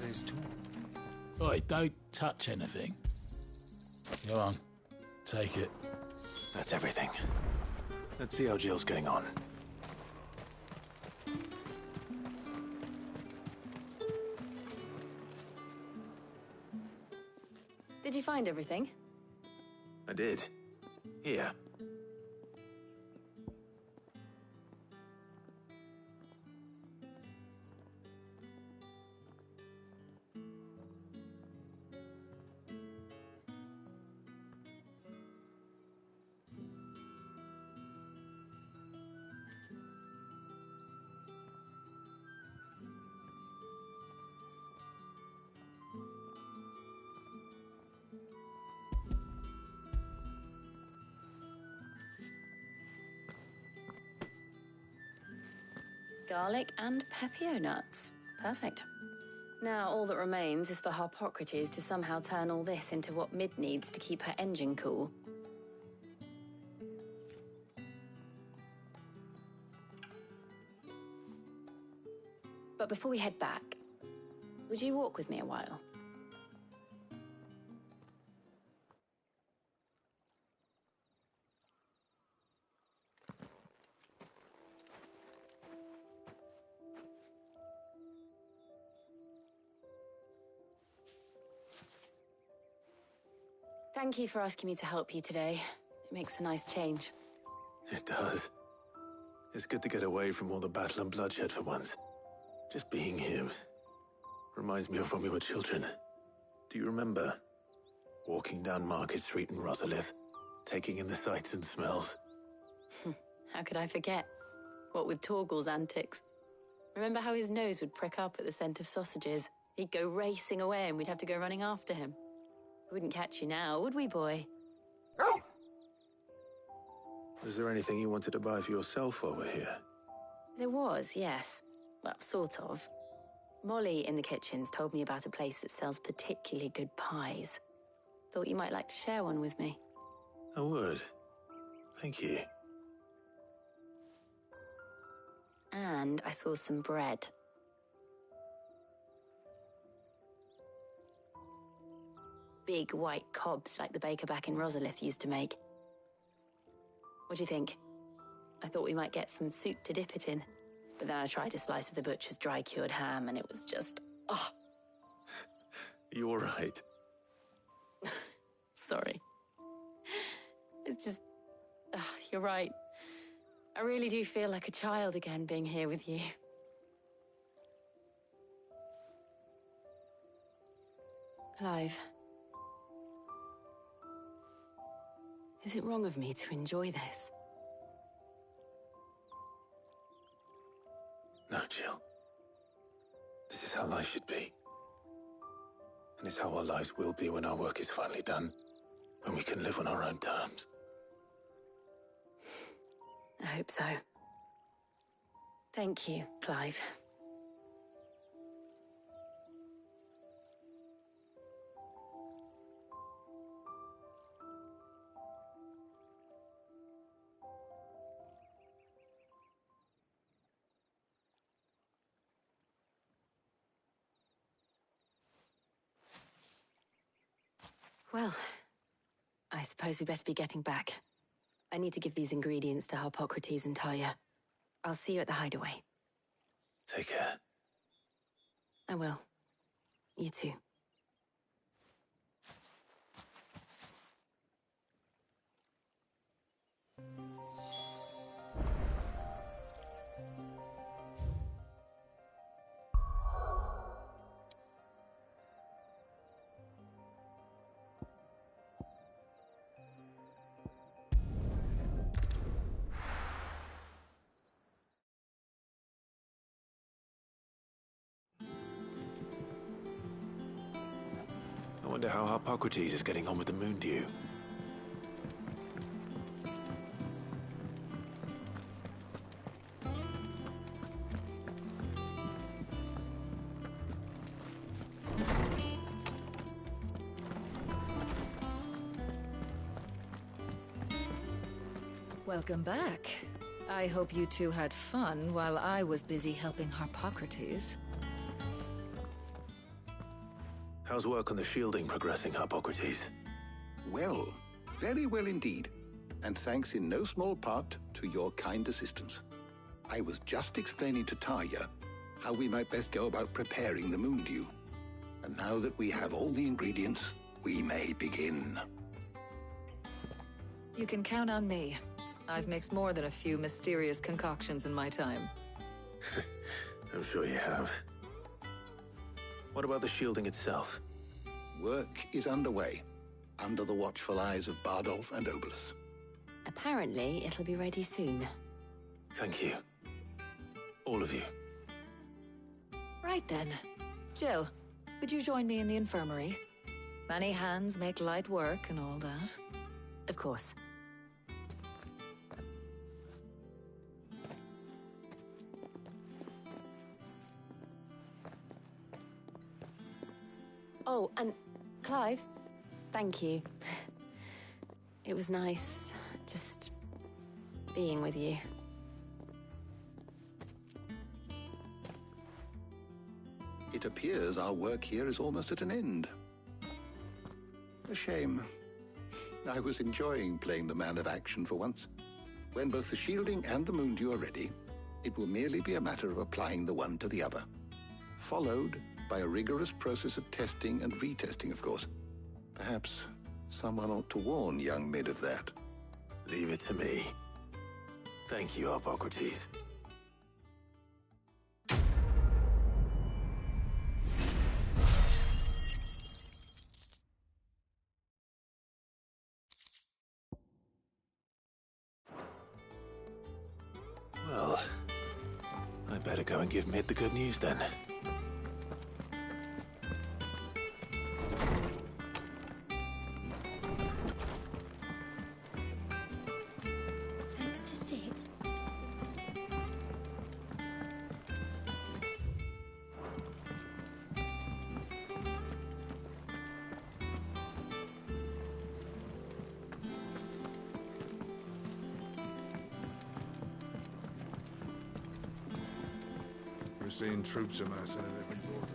There's two. Oi, don't touch anything. Go on, take it. That's everything. Let's see how Jill's getting on. Did you find everything? I did. Here. Garlic and pepio nuts. Perfect. Now all that remains is for Harpocrates to somehow turn all this into what Mid needs to keep her engine cool. But before we head back, would you walk with me a while? Thank you for asking me to help you today. It makes a nice change. It does. It's good to get away from all the battle and bloodshed for once. Just being here reminds me of when we were children. Do you remember? Walking down Market Street in Rosalith, taking in the sights and smells. How could I forget? What with Torgal's antics. Remember how his nose would prick up at the scent of sausages? He'd go racing away and we'd have to go running after him. We wouldn't catch you now, would we, boy? Was there anything you wanted to buy for yourself while we're here? There was, yes. Well, sort of. Molly in the kitchens told me about a place that sells particularly good pies. Thought you might like to share one with me. I would. Thank you. And I saw some bread. Big white cobs like the baker back in Rosalith used to make. What do you think? I thought we might get some soup to dip it in. But then I tried a slice of the butcher's dry-cured ham and it was just... oh. You all right? Sorry. It's just... you're right. I really do feel like a child again being here with you. Clive. Is it wrong of me to enjoy this? No, Jill. This is how life should be. And it's how our lives will be when our work is finally done. When we can live on our own terms. I hope so. Thank you, Clive. Well, I suppose we better be getting back. I need to give these ingredients to Harpocrates and Talia. I'll see you at the hideaway. Take care. I will. You too. I wonder how Harpocrates is getting on with the moon dew. Welcome back. I hope you two had fun while I was busy helping Harpocrates. How's work on the shielding progressing, Hippocrates? Well, very well indeed. And thanks in no small part to your kind assistance. I was just explaining to Tarja how we might best go about preparing the moon dew. And now that we have all the ingredients, we may begin. You can count on me. I've mixed more than a few mysterious concoctions in my time. I'm sure you have. What about the shielding itself? Work is underway, under the watchful eyes of Bardolph and Obolus. Apparently, it'll be ready soon. Thank you. All of you. Right then. Jill, would you join me in the infirmary? Many hands make light work and all that. Of course. Oh, and Clive, thank you. It was nice just being with you. It appears our work here is almost at an end. A shame. I was enjoying playing the man of action for once. When both the shielding and the moon dew are ready, it will merely be a matter of applying the one to the other. Followed by a rigorous process of testing and retesting, of course. Perhaps someone ought to warn young Mid of that. Leave it to me. Thank you, Hippocrates. Well, I better go and give Mid the good news then. Thanks to Sid. We're seeing troops amassing at every border.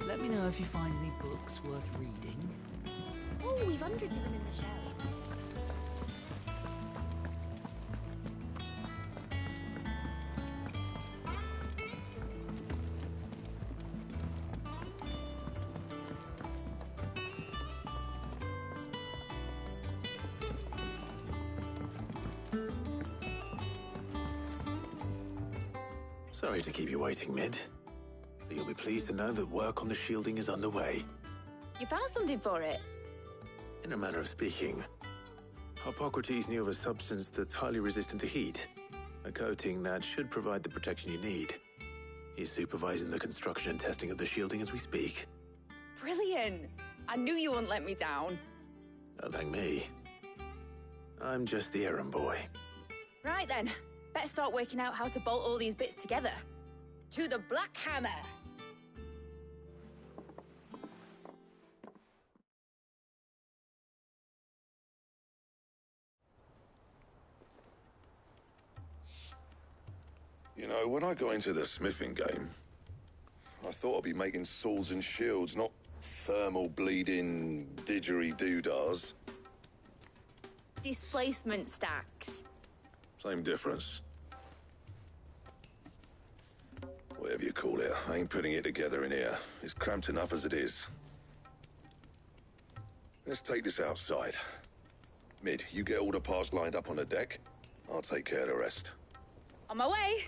Let me know if you find any books worth reading. Oh, we've hundreds of them in the shelves. Sorry to keep you waiting, Mid. But you'll be pleased to know that work on the shielding is underway. You found something for it? In a manner of speaking, Hippocrates knew of a substance that's highly resistant to heat. A coating that should provide the protection you need. He's supervising the construction and testing of the shielding as we speak. Brilliant! I knew you wouldn't let me down. Don't thank me. I'm just the errand boy. Right then, better start working out how to bolt all these bits together. To the Black Hammer! You know, when I got into the smithing game, I thought I'd be making swords and shields, not thermal bleeding didgeridoo-dahs. Displacement stacks. Same difference. Whatever you call it, I ain't putting it together in here. It's cramped enough as it is. Let's take this outside. Mid, you get all the parts lined up on the deck. I'll take care of the rest. On my way!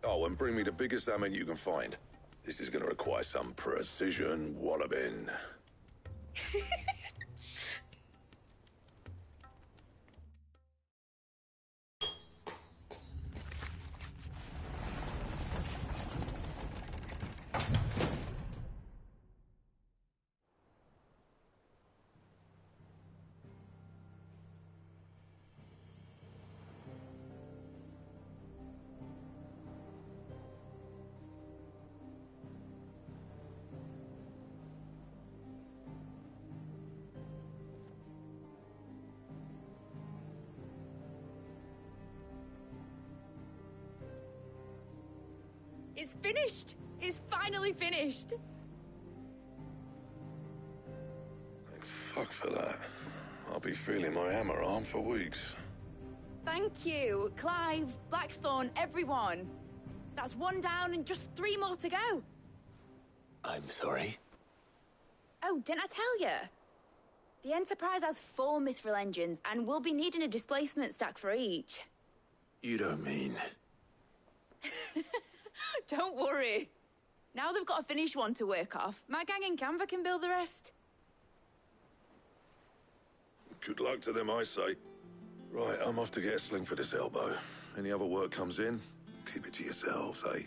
Oh, and bring me the biggest hammer you can find. This is gonna require some precision walloping. It's finished! It's finally finished! Thank fuck for that. I'll be feeling my hammer arm for weeks. Thank you, Clive, Blackthorn, everyone. That's one down and just 3 more to go. I'm sorry. Oh, didn't I tell you? The Enterprise has 4 mithril engines, and we'll be needing a displacement stack for each. You don't mean... Don't worry. Now they've got a finished one to work off. My gang in Canva can build the rest. Good luck to them, I say. Right, I'm off to get a sling for this elbow. Any other work comes in, keep it to yourselves, eh?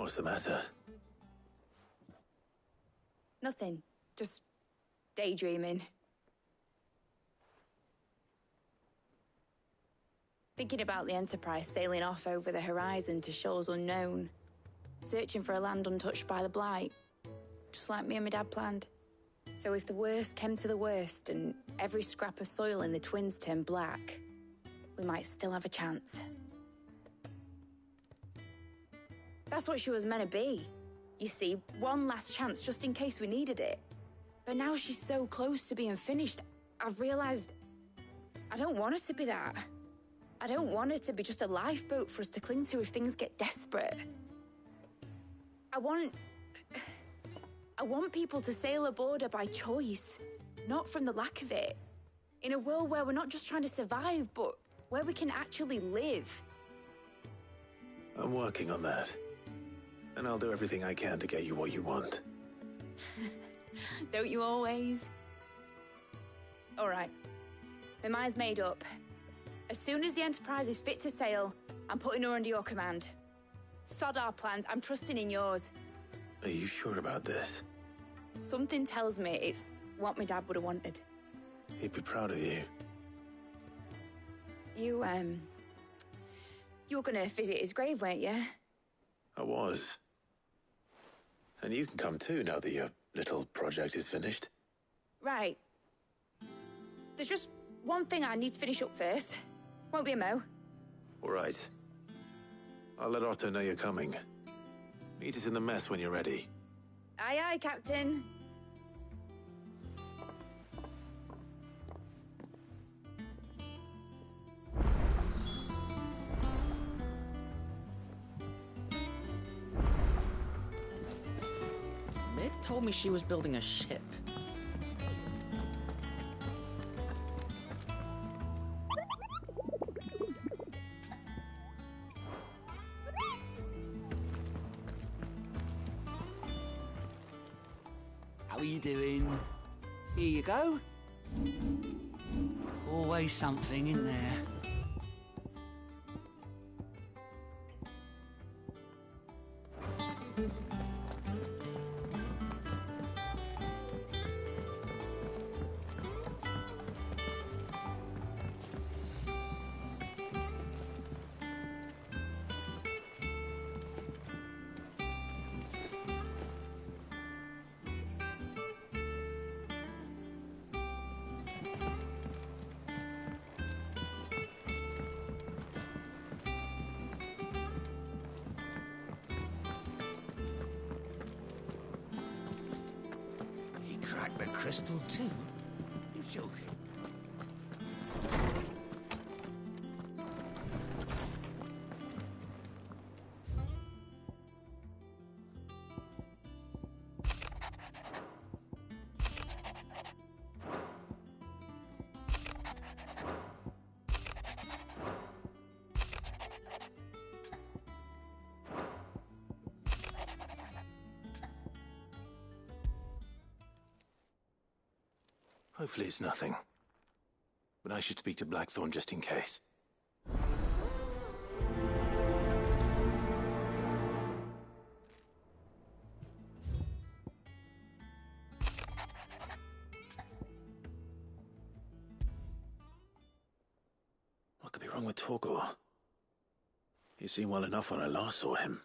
What's the matter? Nothing. Just daydreaming. Thinking about the Enterprise sailing off over the horizon to shores unknown. Searching for a land untouched by the Blight. Just like me and my dad planned. So if the worst came to the worst and every scrap of soil in the Twins turned black, we might still have a chance. That's what she was meant to be. You see, one last chance just in case we needed it. But now she's so close to being finished, I've realized I don't want it to be that. I don't want it to be just a lifeboat for us to cling to if things get desperate. I want people to sail aboard her by choice, not from the lack of it. In a world where we're not just trying to survive, but where we can actually live. I'm working on that. And I'll do everything I can to get you what you want. Don't you always? All right. My mind's made up. As soon as the Enterprise is fit to sail, I'm putting her under your command. Sod our plans, I'm trusting in yours. Are you sure about this? Something tells me it's what my dad would have wanted. He'd be proud of you. You were gonna visit his grave, weren't you? I was. And you can come too now that your little project is finished. Right. There's just one thing I need to finish up first. Won't be a mo. All right. I'll let Otto know you're coming. Meet us in the mess when you're ready. Aye, aye, Captain. Meg told me she was building a ship. How are you doing? Here you go. Always something in there. Crack the crystal too? You're joking. Hopefully it's nothing. But I should speak to Blackthorn just in case. What could be wrong with Torgor? He seemed well enough when I last saw him.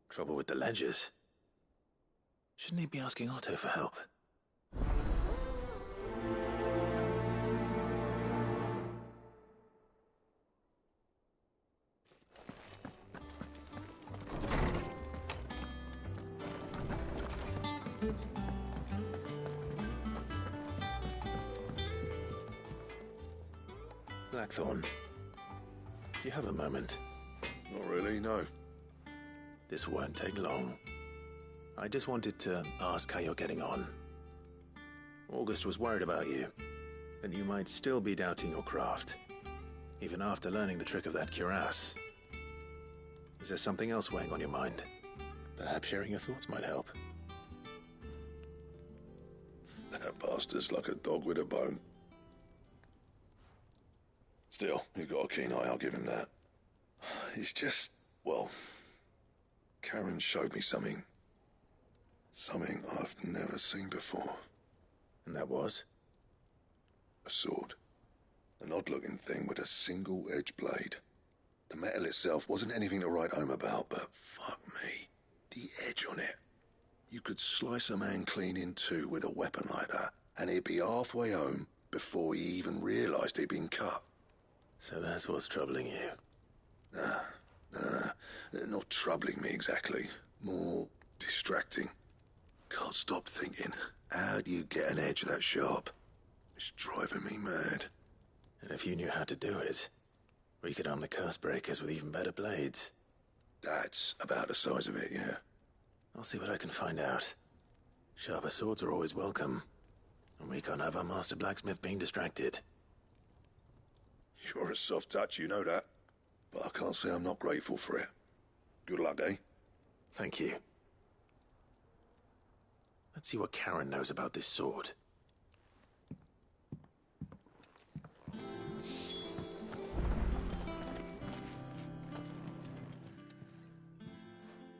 Trouble with the ledgers. Shouldn't he be asking Otto for help? Blackthorn, do you have a moment? Not really, no. This won't take long. I just wanted to ask how you're getting on. August was worried about you, and you might still be doubting your craft, even after learning the trick of that cuirass. Is there something else weighing on your mind? Perhaps sharing your thoughts might help. That bastard's like a dog with a bone. Still, you've got a keen eye, I'll give him that. It's just, well, Karen showed me something. Something I've never seen before. And that was? A sword. An odd-looking thing with a single-edged blade. The metal itself wasn't anything to write home about, but fuck me, the edge on it. You could slice a man clean in two with a weapon like that, and he'd be halfway home before he even realized he'd been cut. So that's what's troubling you? No. Not troubling me exactly. More distracting. Can't stop thinking, how do you get an edge that sharp? It's driving me mad. And if you knew how to do it, we could arm the curse breakers with even better blades. That's about the size of it, yeah. I'll see what I can find out. Sharper swords are always welcome. And we can't have our master blacksmith being distracted. You're a soft touch, you know that. But I can't say I'm not grateful for it. Good luck, eh? Thank you. Let's see what Karen knows about this sword.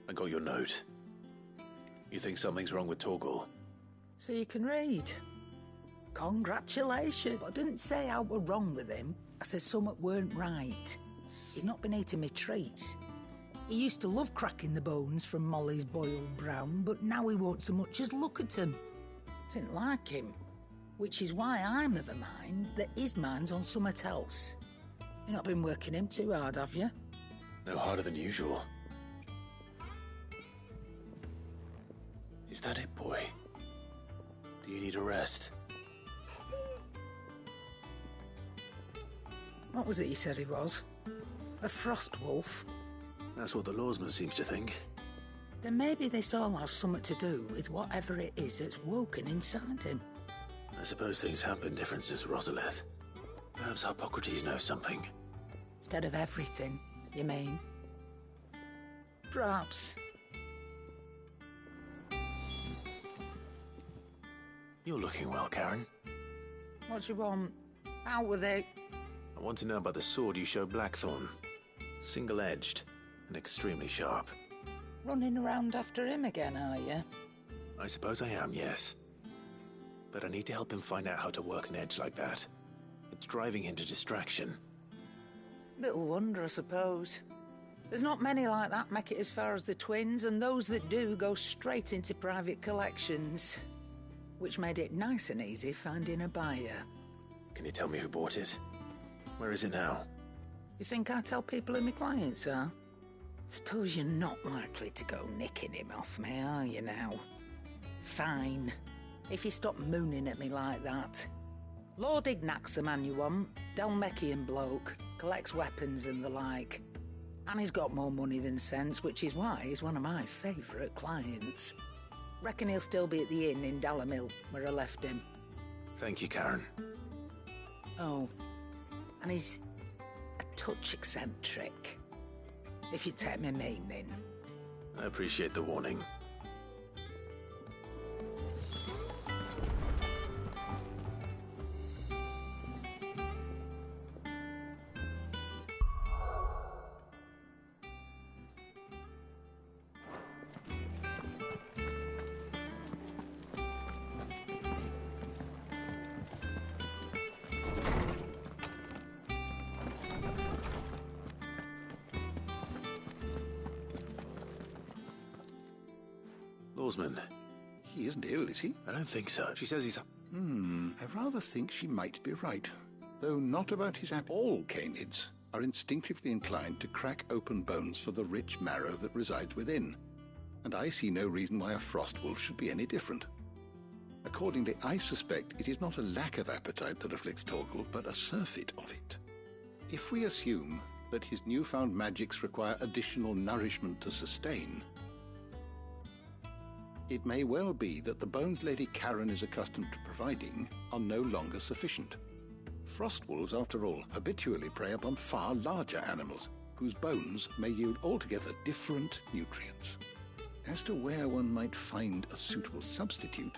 I got your note. You think something's wrong with Torgal? So you can read. Congratulations. I didn't say I were wrong with him. I said something weren't right. He's not been eating me treats. He used to love cracking the bones from Molly's boiled brown, but now he won't so much as look at 'em. Didn't like him. Which is why I'm of a mind that his mind's on something else. You've not been working him too hard, have you? No harder than usual. Is that it, boy? Do you need a rest? What was it he said he was? A frost wolf? That's what the lawsman seems to think. Then maybe this all has something to do with whatever it is that's woken inside him. I suppose things have been different since Rosalith. Perhaps Hippocrates knows something. Instead of everything, you mean? Perhaps. You're looking well, Karen. What do you want? Out with it. I want to know about the sword you showed Blackthorn. Single-edged and extremely sharp. Running around after him again, are you? I suppose I am, yes. But I need to help him find out how to work an edge like that. It's driving him to distraction. Little wonder, I suppose. There's not many like that make it as far as the twins, and those that do go straight into private collections. Which made it nice and easy finding a buyer. Can you tell me who bought it? Where is it now? You think I tell people who my clients are? Suppose you're not likely to go nicking him off me, are you now? Fine. If you stop mooning at me like that. Lord Ignac's the man you want. Dalmekian bloke. Collects weapons and the like. And he's got more money than sense, which is why he's one of my favourite clients. Reckon he'll still be at the inn in Dalamil, where I left him. Thank you, Karen. Oh, and he's a touch eccentric, if you take me meaning. I appreciate the warning. Lawsman. He isn't ill, is he? I don't think so. She says he's... I rather think she might be right. Though not about his all canids are instinctively inclined to crack open bones for the rich marrow that resides within. And I see no reason why a frost wolf should be any different. Accordingly, I suspect it is not a lack of appetite that afflicts Torgal, but a surfeit of it. If we assume that his newfound magics require additional nourishment to sustain, it may well be that the bones Lady Karen is accustomed to providing are no longer sufficient. Frost wolves, after all, habitually prey upon far larger animals, whose bones may yield altogether different nutrients. As to where one might find a suitable substitute,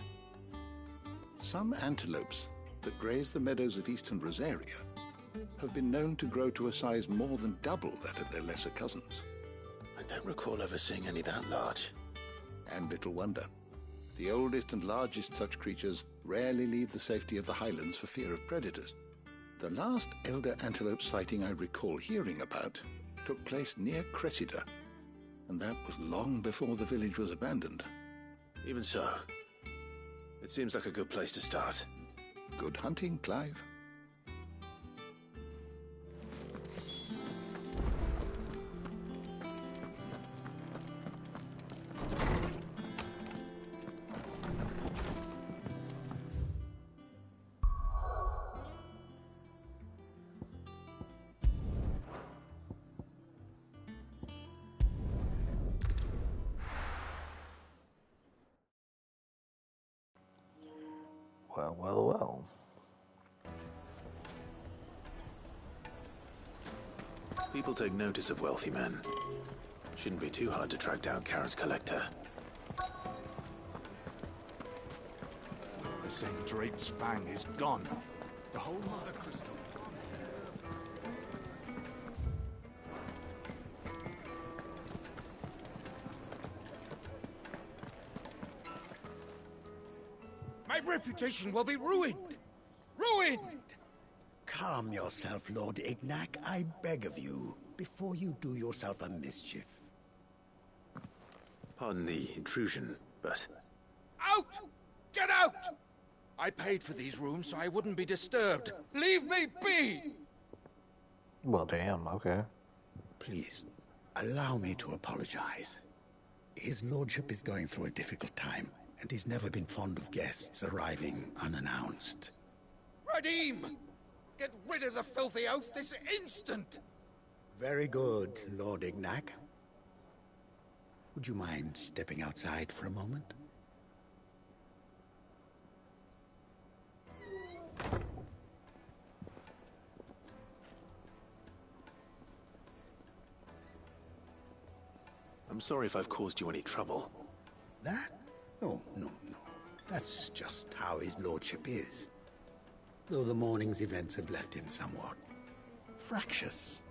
some antelopes that graze the meadows of eastern Rosaria have been known to grow to a size more than double that of their lesser cousins. I don't recall ever seeing any that large. And little wonder. The oldest and largest such creatures rarely leave the safety of the highlands for fear of predators. The last elder antelope sighting I recall hearing about took place near Cressida, and that was long before the village was abandoned. Even so, it seems like a good place to start. Good hunting, Clive. Well, well, well. People take notice of wealthy men. Shouldn't be too hard to track down Karen's collector. The St. Drake's Fang is gone. The whole Mother Crystal. My reputation will be ruined! Ruined! Calm yourself, Lord Ignac, I beg of you, before you do yourself a mischief. Pardon the intrusion, but... Out! Get out! I paid for these rooms so I wouldn't be disturbed. Leave me be! Well, damn, okay. Please, allow me to apologize. His lordship is going through a difficult time, and he's never been fond of guests arriving unannounced. Radim! Get rid of the filthy oaf this instant! Very good, Lord Ignac. Would you mind stepping outside for a moment? I'm sorry if I've caused you any trouble. That? Oh, no. That's just how his lordship is. Though the morning's events have left him somewhat fractious.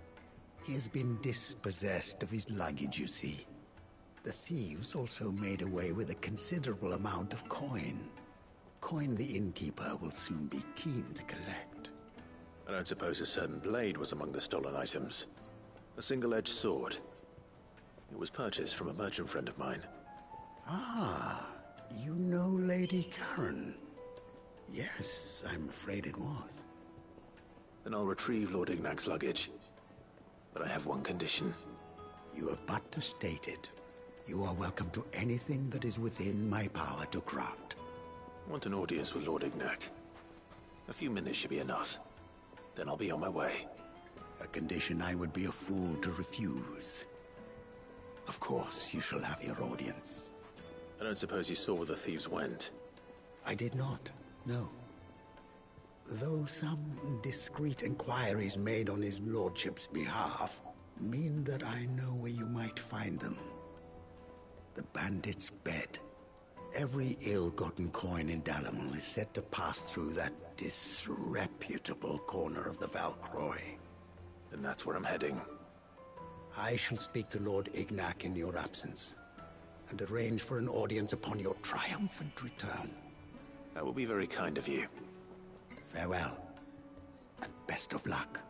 He has been dispossessed of his luggage, you see. The thieves also made away with a considerable amount of coin. Coin the innkeeper will soon be keen to collect. I don't suppose a certain blade was among the stolen items. A single-edged sword. It was purchased from a merchant friend of mine. Ah, you know Lady Karen. Yes, I'm afraid it was. Then I'll retrieve Lord Ignac's luggage. But I have one condition. You have but to state it. You are welcome to anything that is within my power to grant. I want an audience with Lord Ignac. A few minutes should be enough. Then I'll be on my way. A condition I would be a fool to refuse. Of course, you shall have your audience. I don't suppose you saw where the thieves went? I did not, no. Though some discreet inquiries made on his lordship's behalf mean that I know where you might find them. The bandit's bed. Every ill-gotten coin in Dalamil is said to pass through that disreputable corner of the Valcroy. And that's where I'm heading. I shall speak to Lord Ignac in your absence, and arrange for an audience upon your triumphant return. That will be very kind of you. Farewell, and best of luck.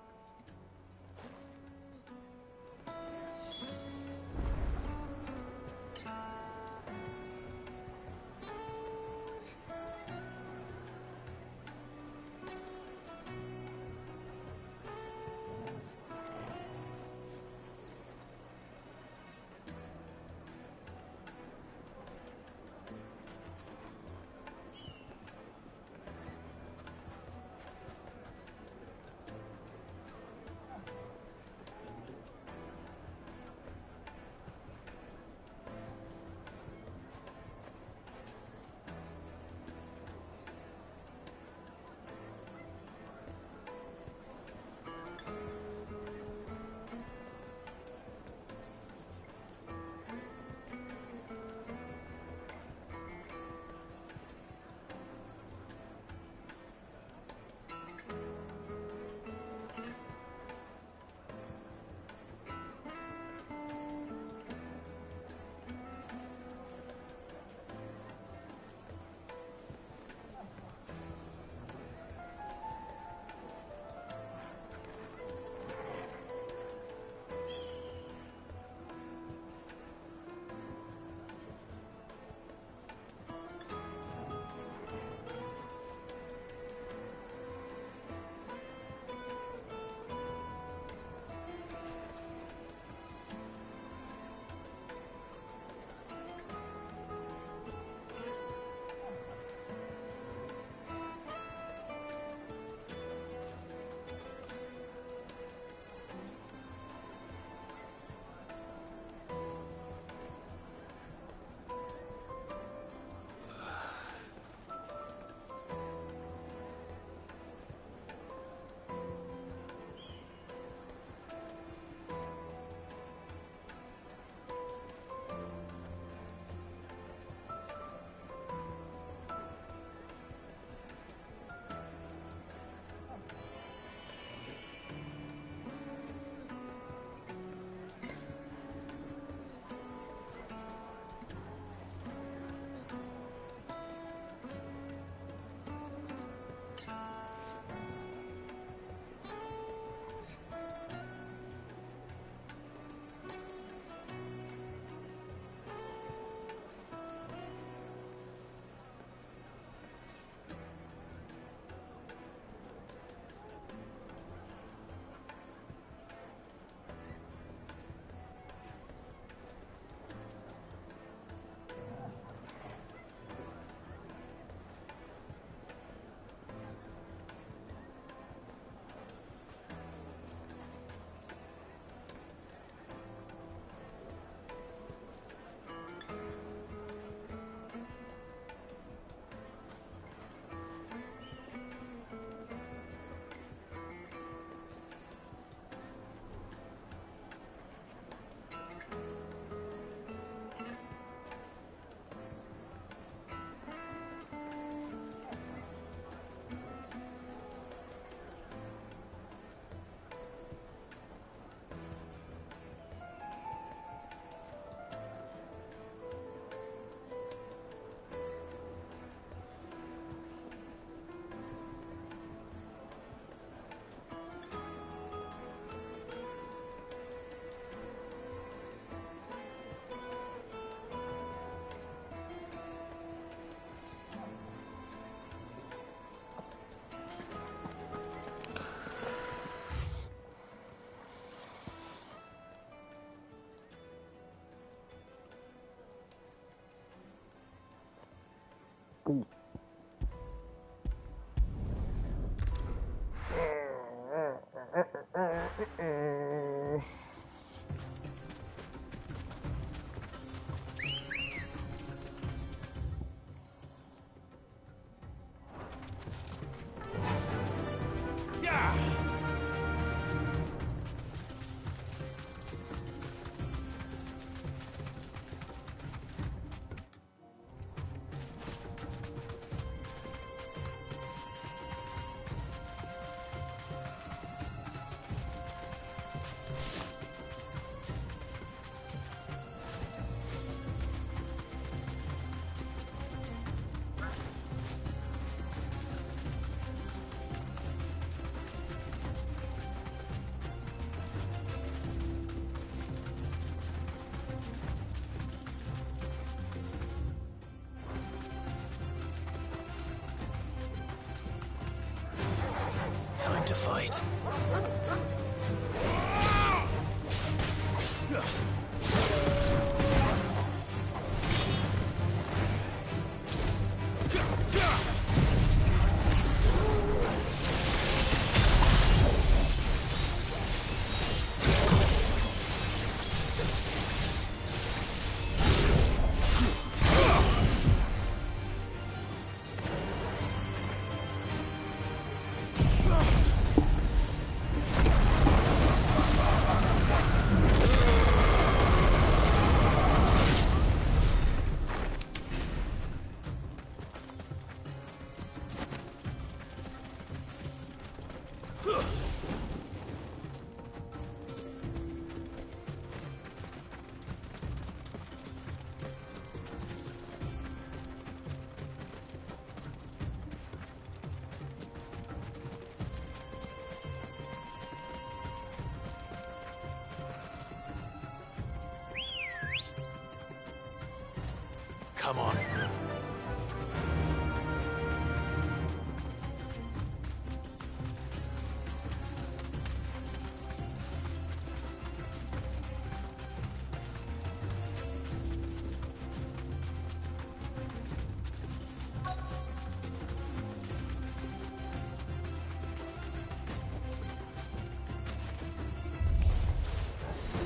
Time to fight. Come on.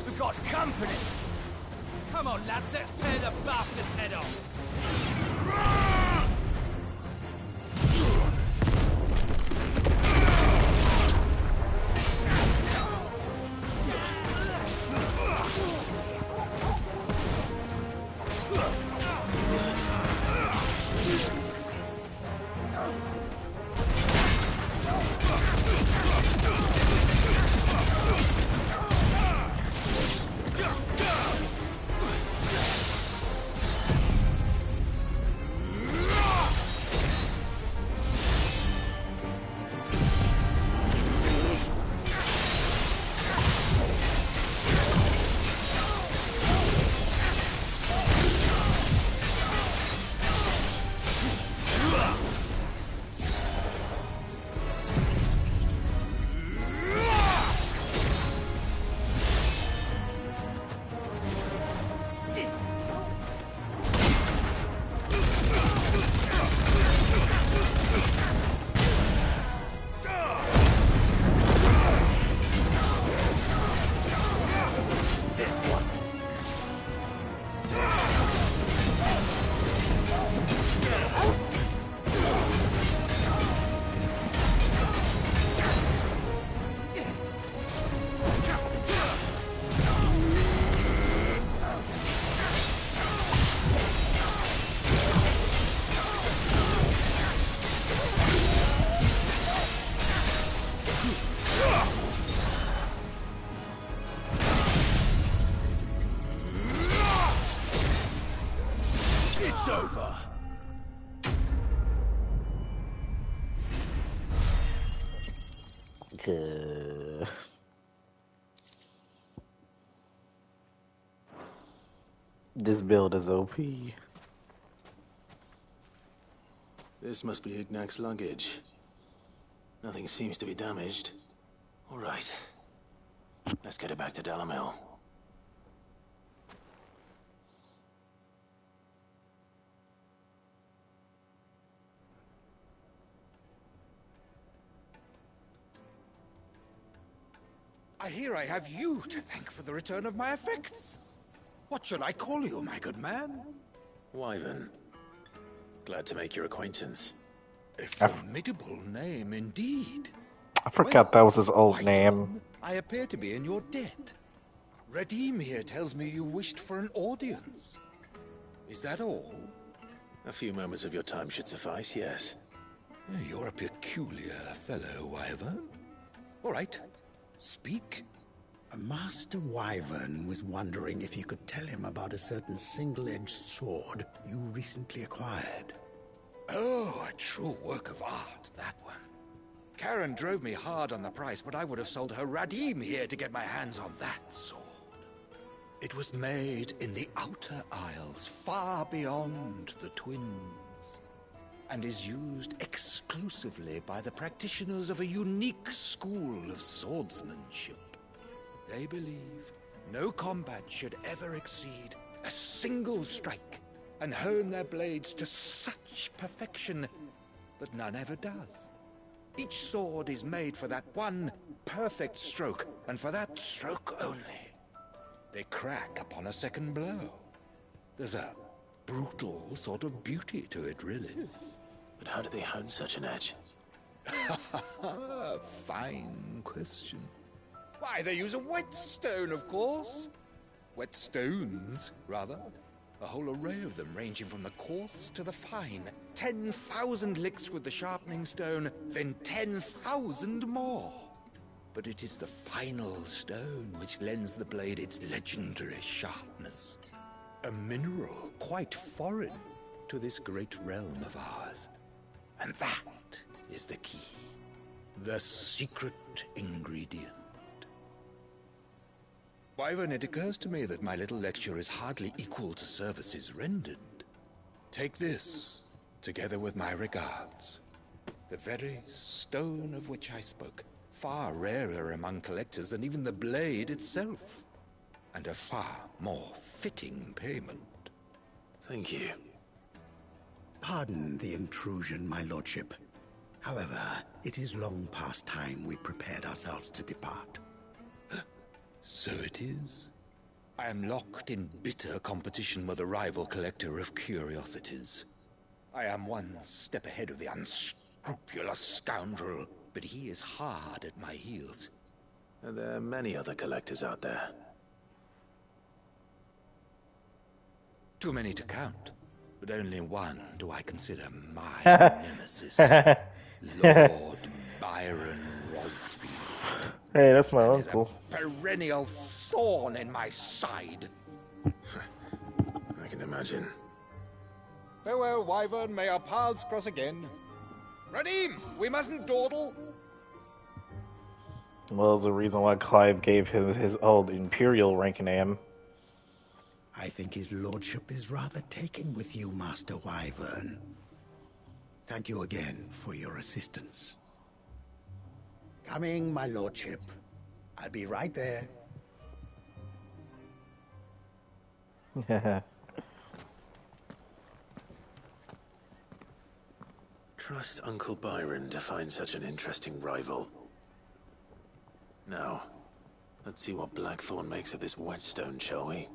We've got company! Come on, lads, let's tear the bastard's head off! It's over. This build is OP. This must be Ignac's luggage. Nothing seems to be damaged. All right. Let's get it back to Dalamel. I hear I have you to thank for the return of my effects. What shall I call you, my good man? Wyvern. Glad to make your acquaintance. A formidable name indeed. I forgot that was his old name. I appear to be in your debt. Redeem here tells me you wished for an audience. Is that all? A few moments of your time should suffice, yes. You're a peculiar fellow, Wyvern. All right, speak. Master Wyvern was wondering if you could tell him about a certain single-edged sword you recently acquired. Oh, a true work of art, that one. Karen drove me hard on the price, but I would have sold her Radim here to get my hands on that sword. It was made in the Outer Isles, far beyond the Twins, and is used exclusively by the practitioners of a unique school of swordsmanship. They believe no combat should ever exceed a single strike, and hone their blades to such perfection that none ever does. Each sword is made for that one perfect stroke, and for that stroke only. They crack upon a second blow. There's a brutal sort of beauty to it, really. But how do they hone such an edge? Fine question. Why, they use a whetstone, of course. Whetstones, rather. A whole array of them, ranging from the coarse to the fine. 10,000 licks with the sharpening stone, then 10,000 more. But it is the final stone which lends the blade its legendary sharpness. A mineral quite foreign to this great realm of ours. And that is the key. The secret ingredient. Wyvern, it occurs to me that my little lecture is hardly equal to services rendered. Take this, together with my regards. The very stone of which I spoke, far rarer among collectors than even the blade itself, and a far more fitting payment. Thank you. Pardon the intrusion, my lordship. However, it is long past time we prepared ourselves to depart. So it is. I am locked in bitter competition with a rival collector of curiosities. I am one step ahead of the unscrupulous scoundrel, but he is hard at my heels. Are there many other collectors out there? Too many to count, but only one do I consider my nemesis. Lord Byron Rosfield. Hey, that's my uncle. Perennial thorn in my side. I can imagine. Farewell, Wyvern. May our paths cross again. Radim, we mustn't dawdle. Well, there's a reason why Clive gave him his old Imperial rank name. I think his lordship is rather taken with you, Master Wyvern. Thank you again for your assistance. Coming, my lordship. I'll be right there. Trust Uncle Byron to find such an interesting rival. Now, let's see what Blackthorn makes of this whetstone, shall we?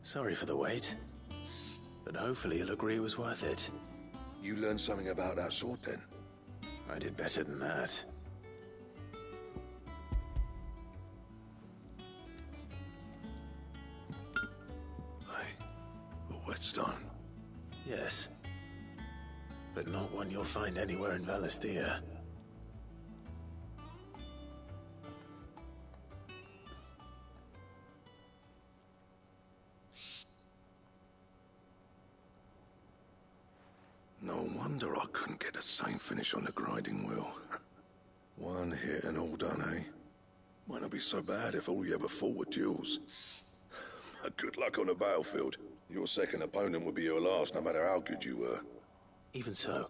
Sorry for the wait, but hopefully you'll agree it was worth it. You learned something about that sword, then? I did better than that. A whetstone? Yes. But not one you'll find anywhere in Valisthea. No wonder I couldn't get the same finish on the grinding wheel. One hit and all done, eh? Might not be so bad if all you ever fought were duels. Good luck on the battlefield. Your second opponent would be your last, no matter how good you were. Even so,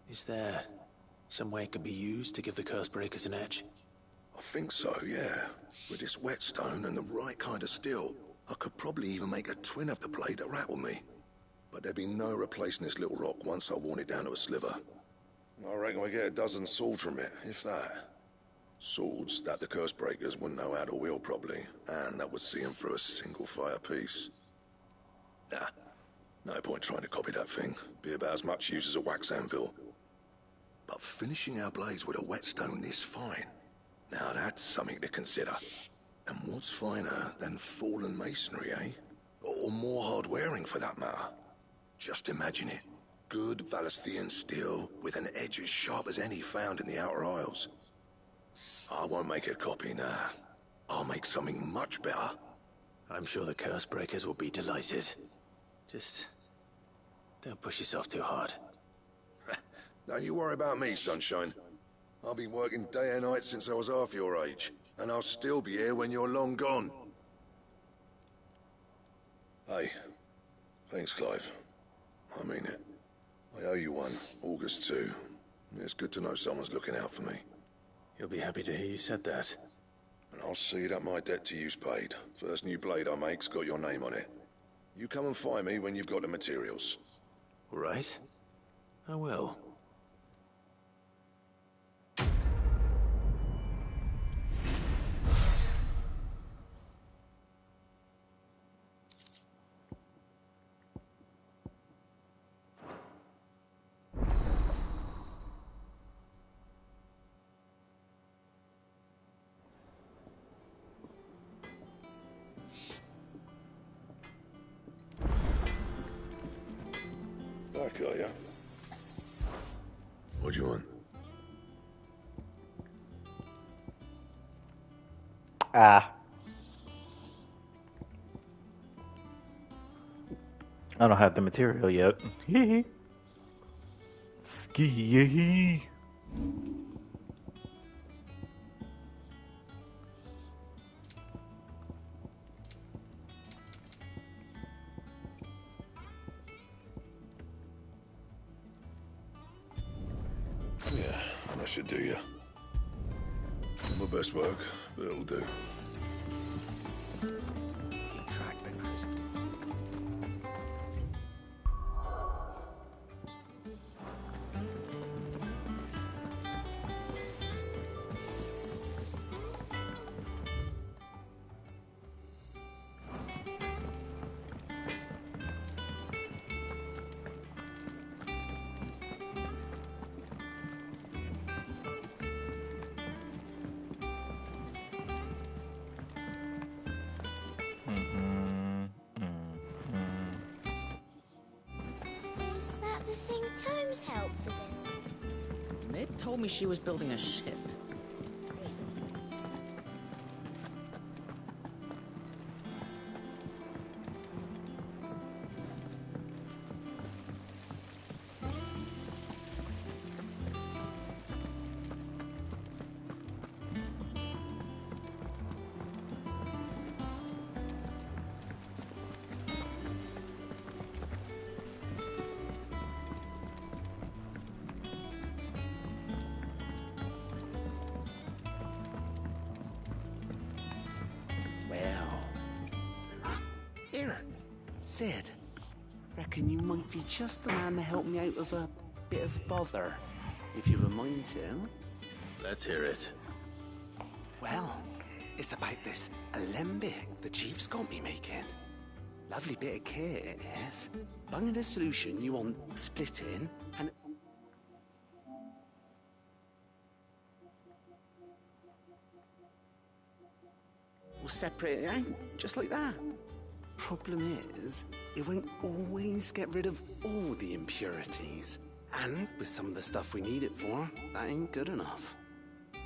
is there some way it could be used to give the curse breakers an edge? I think so, yeah. With this whetstone and the right kind of steel, I could probably even make a twin of the blade that rattled me. But there'd be no replacing this little rock once I worn it down to a sliver. I reckon we get a dozen swords from it, if that. Swords that the curse breakers wouldn't know how to wield properly, and that would see them through a single fire piece. Nah, no point trying to copy that thing. Be about as much use as a wax anvil. But finishing our blades with a whetstone this fine, now that's something to consider. And what's finer than fallen masonry, eh? Or more hard-wearing, for that matter. Just imagine it. Good Valesthian steel with an edge as sharp as any found in the Outer Isles. I won't make a copy, nah. I'll make something much better. I'm sure the curse breakers will be delighted. Just don't push yourself too hard. Don't you worry about me, sunshine. I've been working day and night since I was half your age, and I'll still be here when you're long gone. Hey, thanks, Clive. I mean it. I owe you one, August too. It's good to know someone's looking out for me. You'll be happy to hear you said that. And I'll see that my debt to you's paid. First new blade I make's got your name on it. You come and find me when you've got the materials. All right. I will. Back, are ya? What do you want? I don't have the material yet. Ski. Yeah, that should do ya. Not my best work, but it'll do. Is that the thing Tomes helped to build? Mid told me she was building a ship. Here, Sid. Reckon you might be just the man to help me out of a bit of bother, if you were mind to. Let's hear it. Well, it's about this alembic the chief's got me making. Lovely bit of kit it is. Bunging a solution you want splitting, and we'll separate it out, just like that. Problem is, it won't always get rid of all the impurities. And with some of the stuff we need it for, that ain't good enough.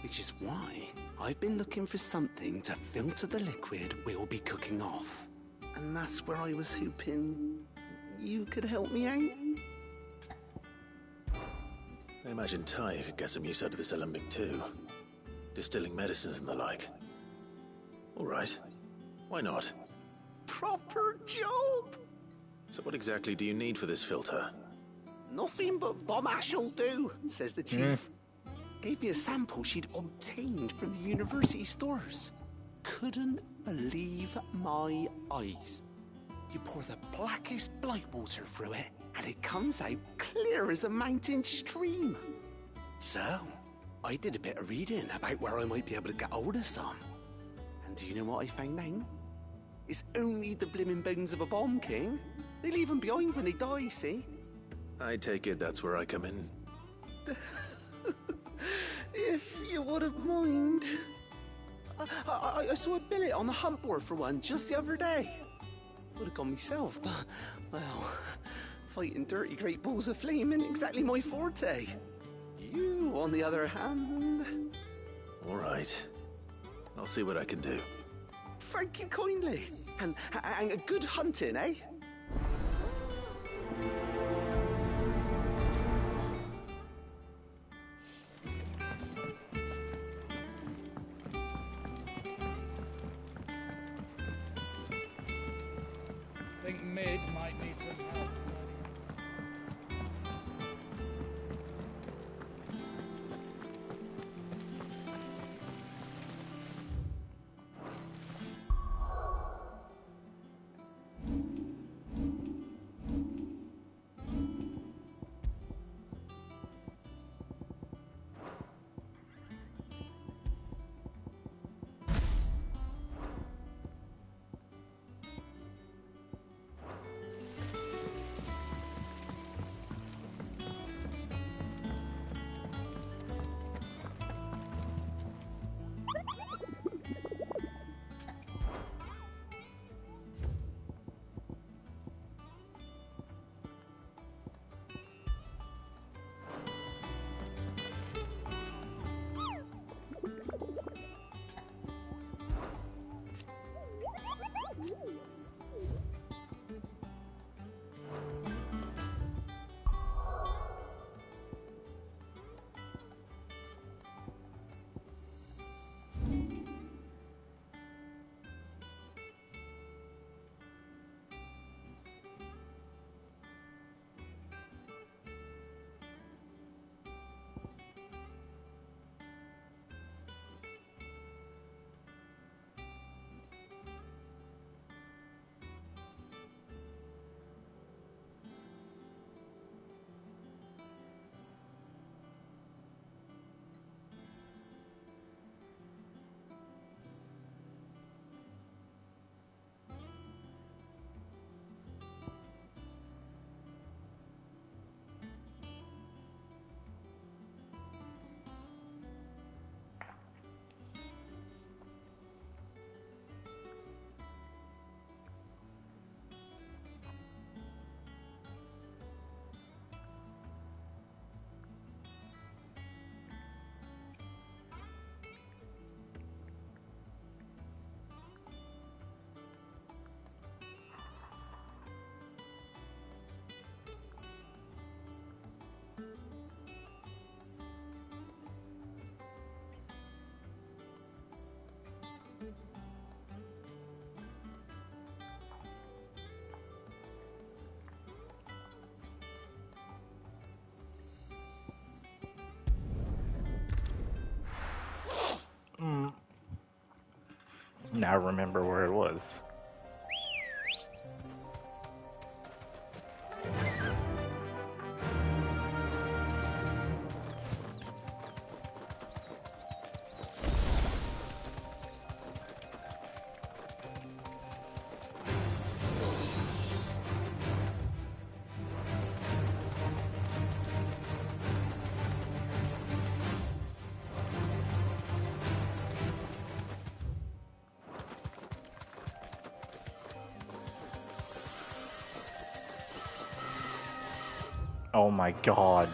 Which is why I've been looking for something to filter the liquid we'll be cooking off. And that's where I was hoping you could help me out. I imagine Ty could get some use out of this alembic too. Distilling medicines and the like. All right. Why not? Proper job! So what exactly do you need for this filter? Nothing but bomb ash'll do, says the chief. Gave me a sample she'd obtained from the university stores. Couldn't believe my eyes. You pour the blackest blight water through it, and it comes out clear as a mountain stream. So, I did a bit of reading about where I might be able to get hold of some. And do you know what I found out? It's only the blimmin' bones of a bomb king. They leave them behind when they die, see? I take it that's where I come in. If you wouldn't mind. I saw a billet on the hunt board for one just the other day. Would have gone myself, but, well, fighting dirty great balls of flame isn't exactly my forte. You, on the other hand... All right. I'll see what I can do. Thank you kindly. And a good hunting, eh? I think Mid might need some help. Now I remember where it was. Oh my god.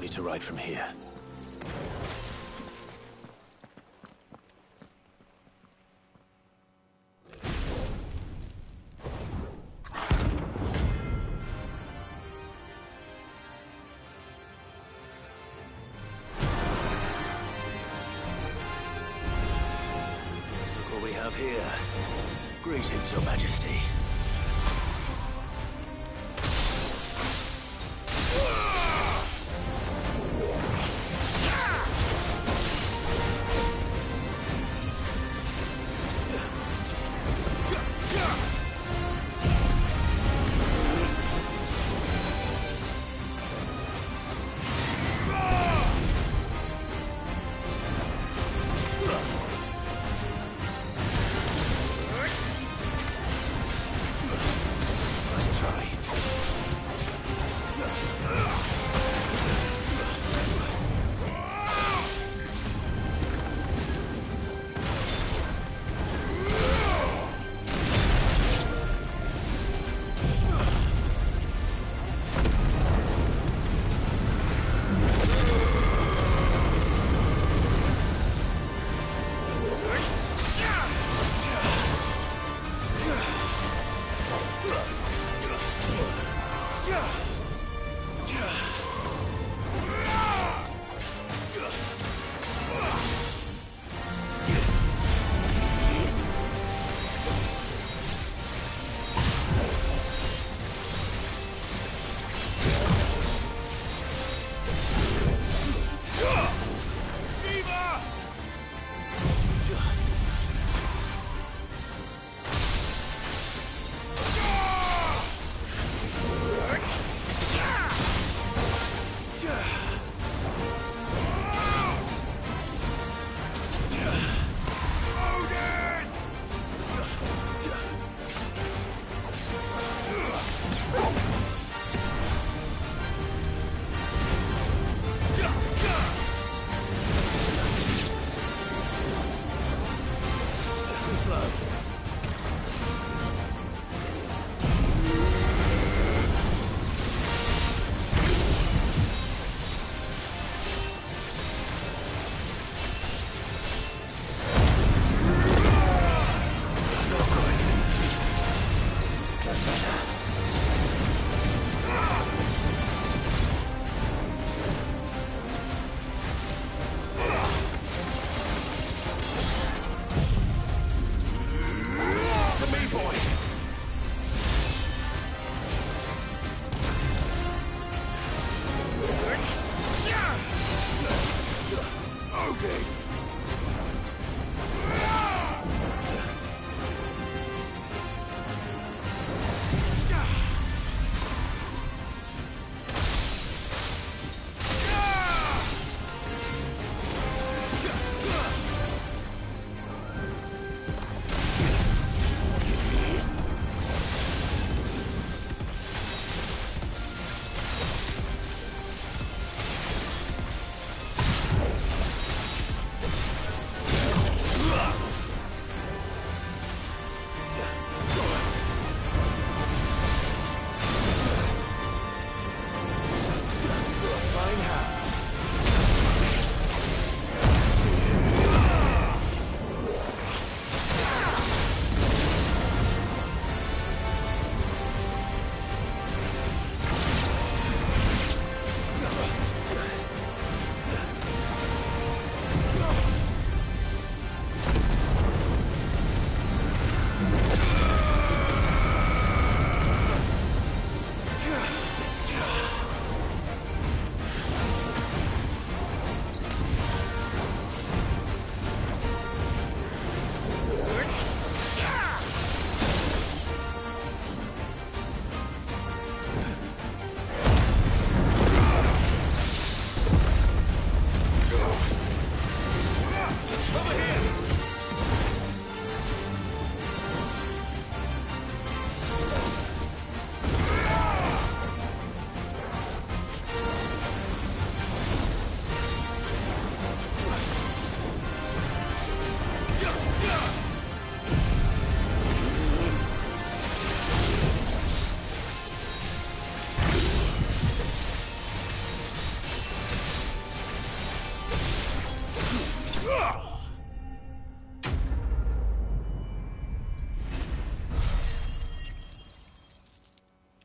me to ride from here? Look what we have here. Greetings, Your Majesty.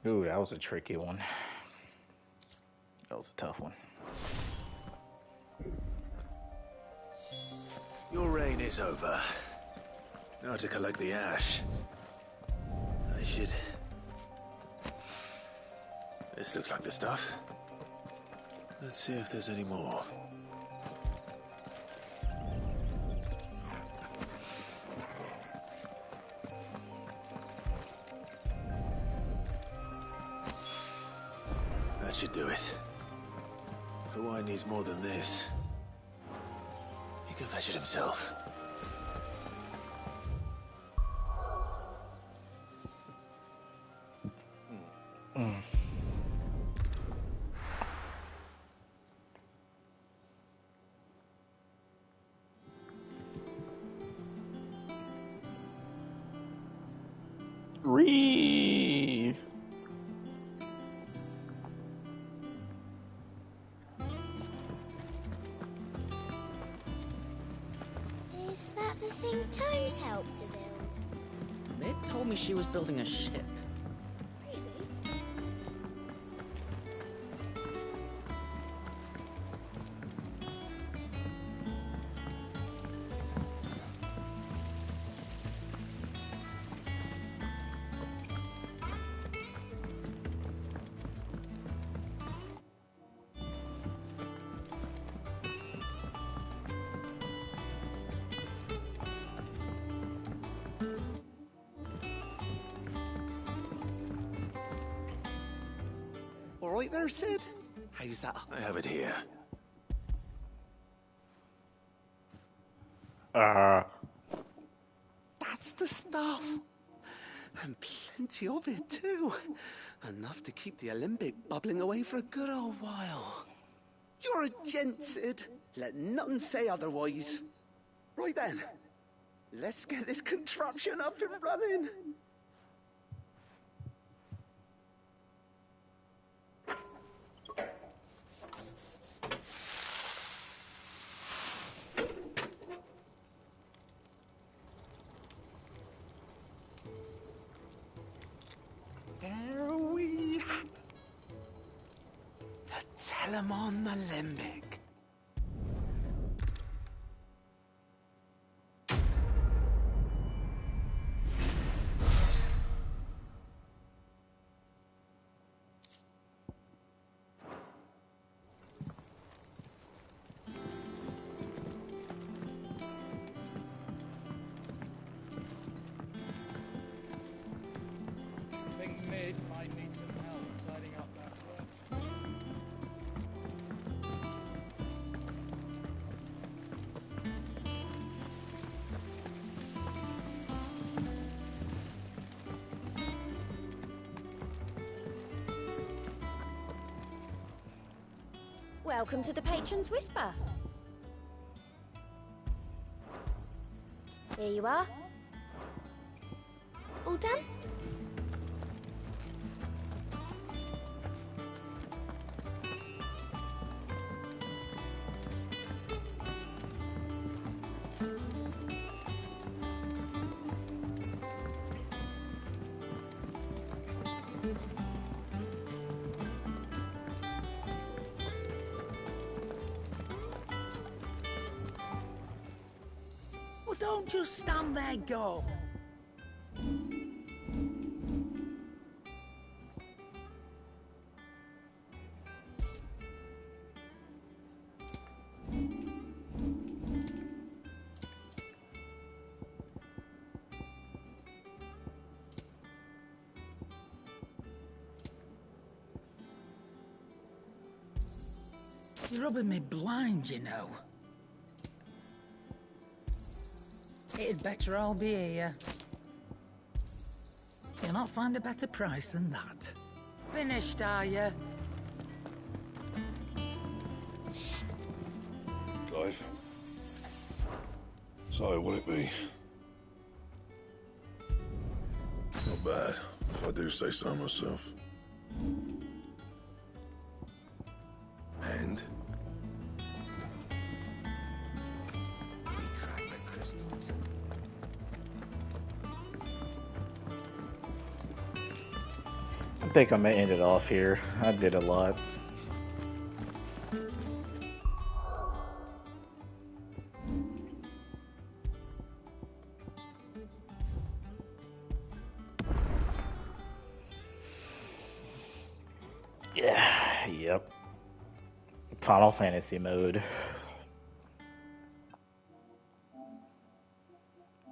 Ooh, that was a tricky one. That was a tough one. Your reign is over. Now to collect the ash. I should... This looks like the stuff. Let's see if there's any more. That should do it. If the wine needs more than this, he can fetch it himself. Ree. Is that the thing Tomes helped to build? Mid told me she was building a ship. All right there, Sid? How's that? I have it here. That's the stuff. And plenty of it, too. Enough to keep the Olympic bubbling away for a good old while. You're a gent, Sid. Let nothing say otherwise. Right then, let's get this contraption up and running. There we have the Telemon Alembic. I think Mid might need some help tidying up that work. Welcome to the Patron's Whisper. Here you are. All done? Well, don't just stand there, go. You're rubbing me blind, you know. It'd better all be here. You'll not find a better price than that. Finished, are you? Clive. So, will it be? Not bad, if I do say so myself. And? think I'm gonna end it off here. I did a lot. Yeah, yep. Final Fantasy mode.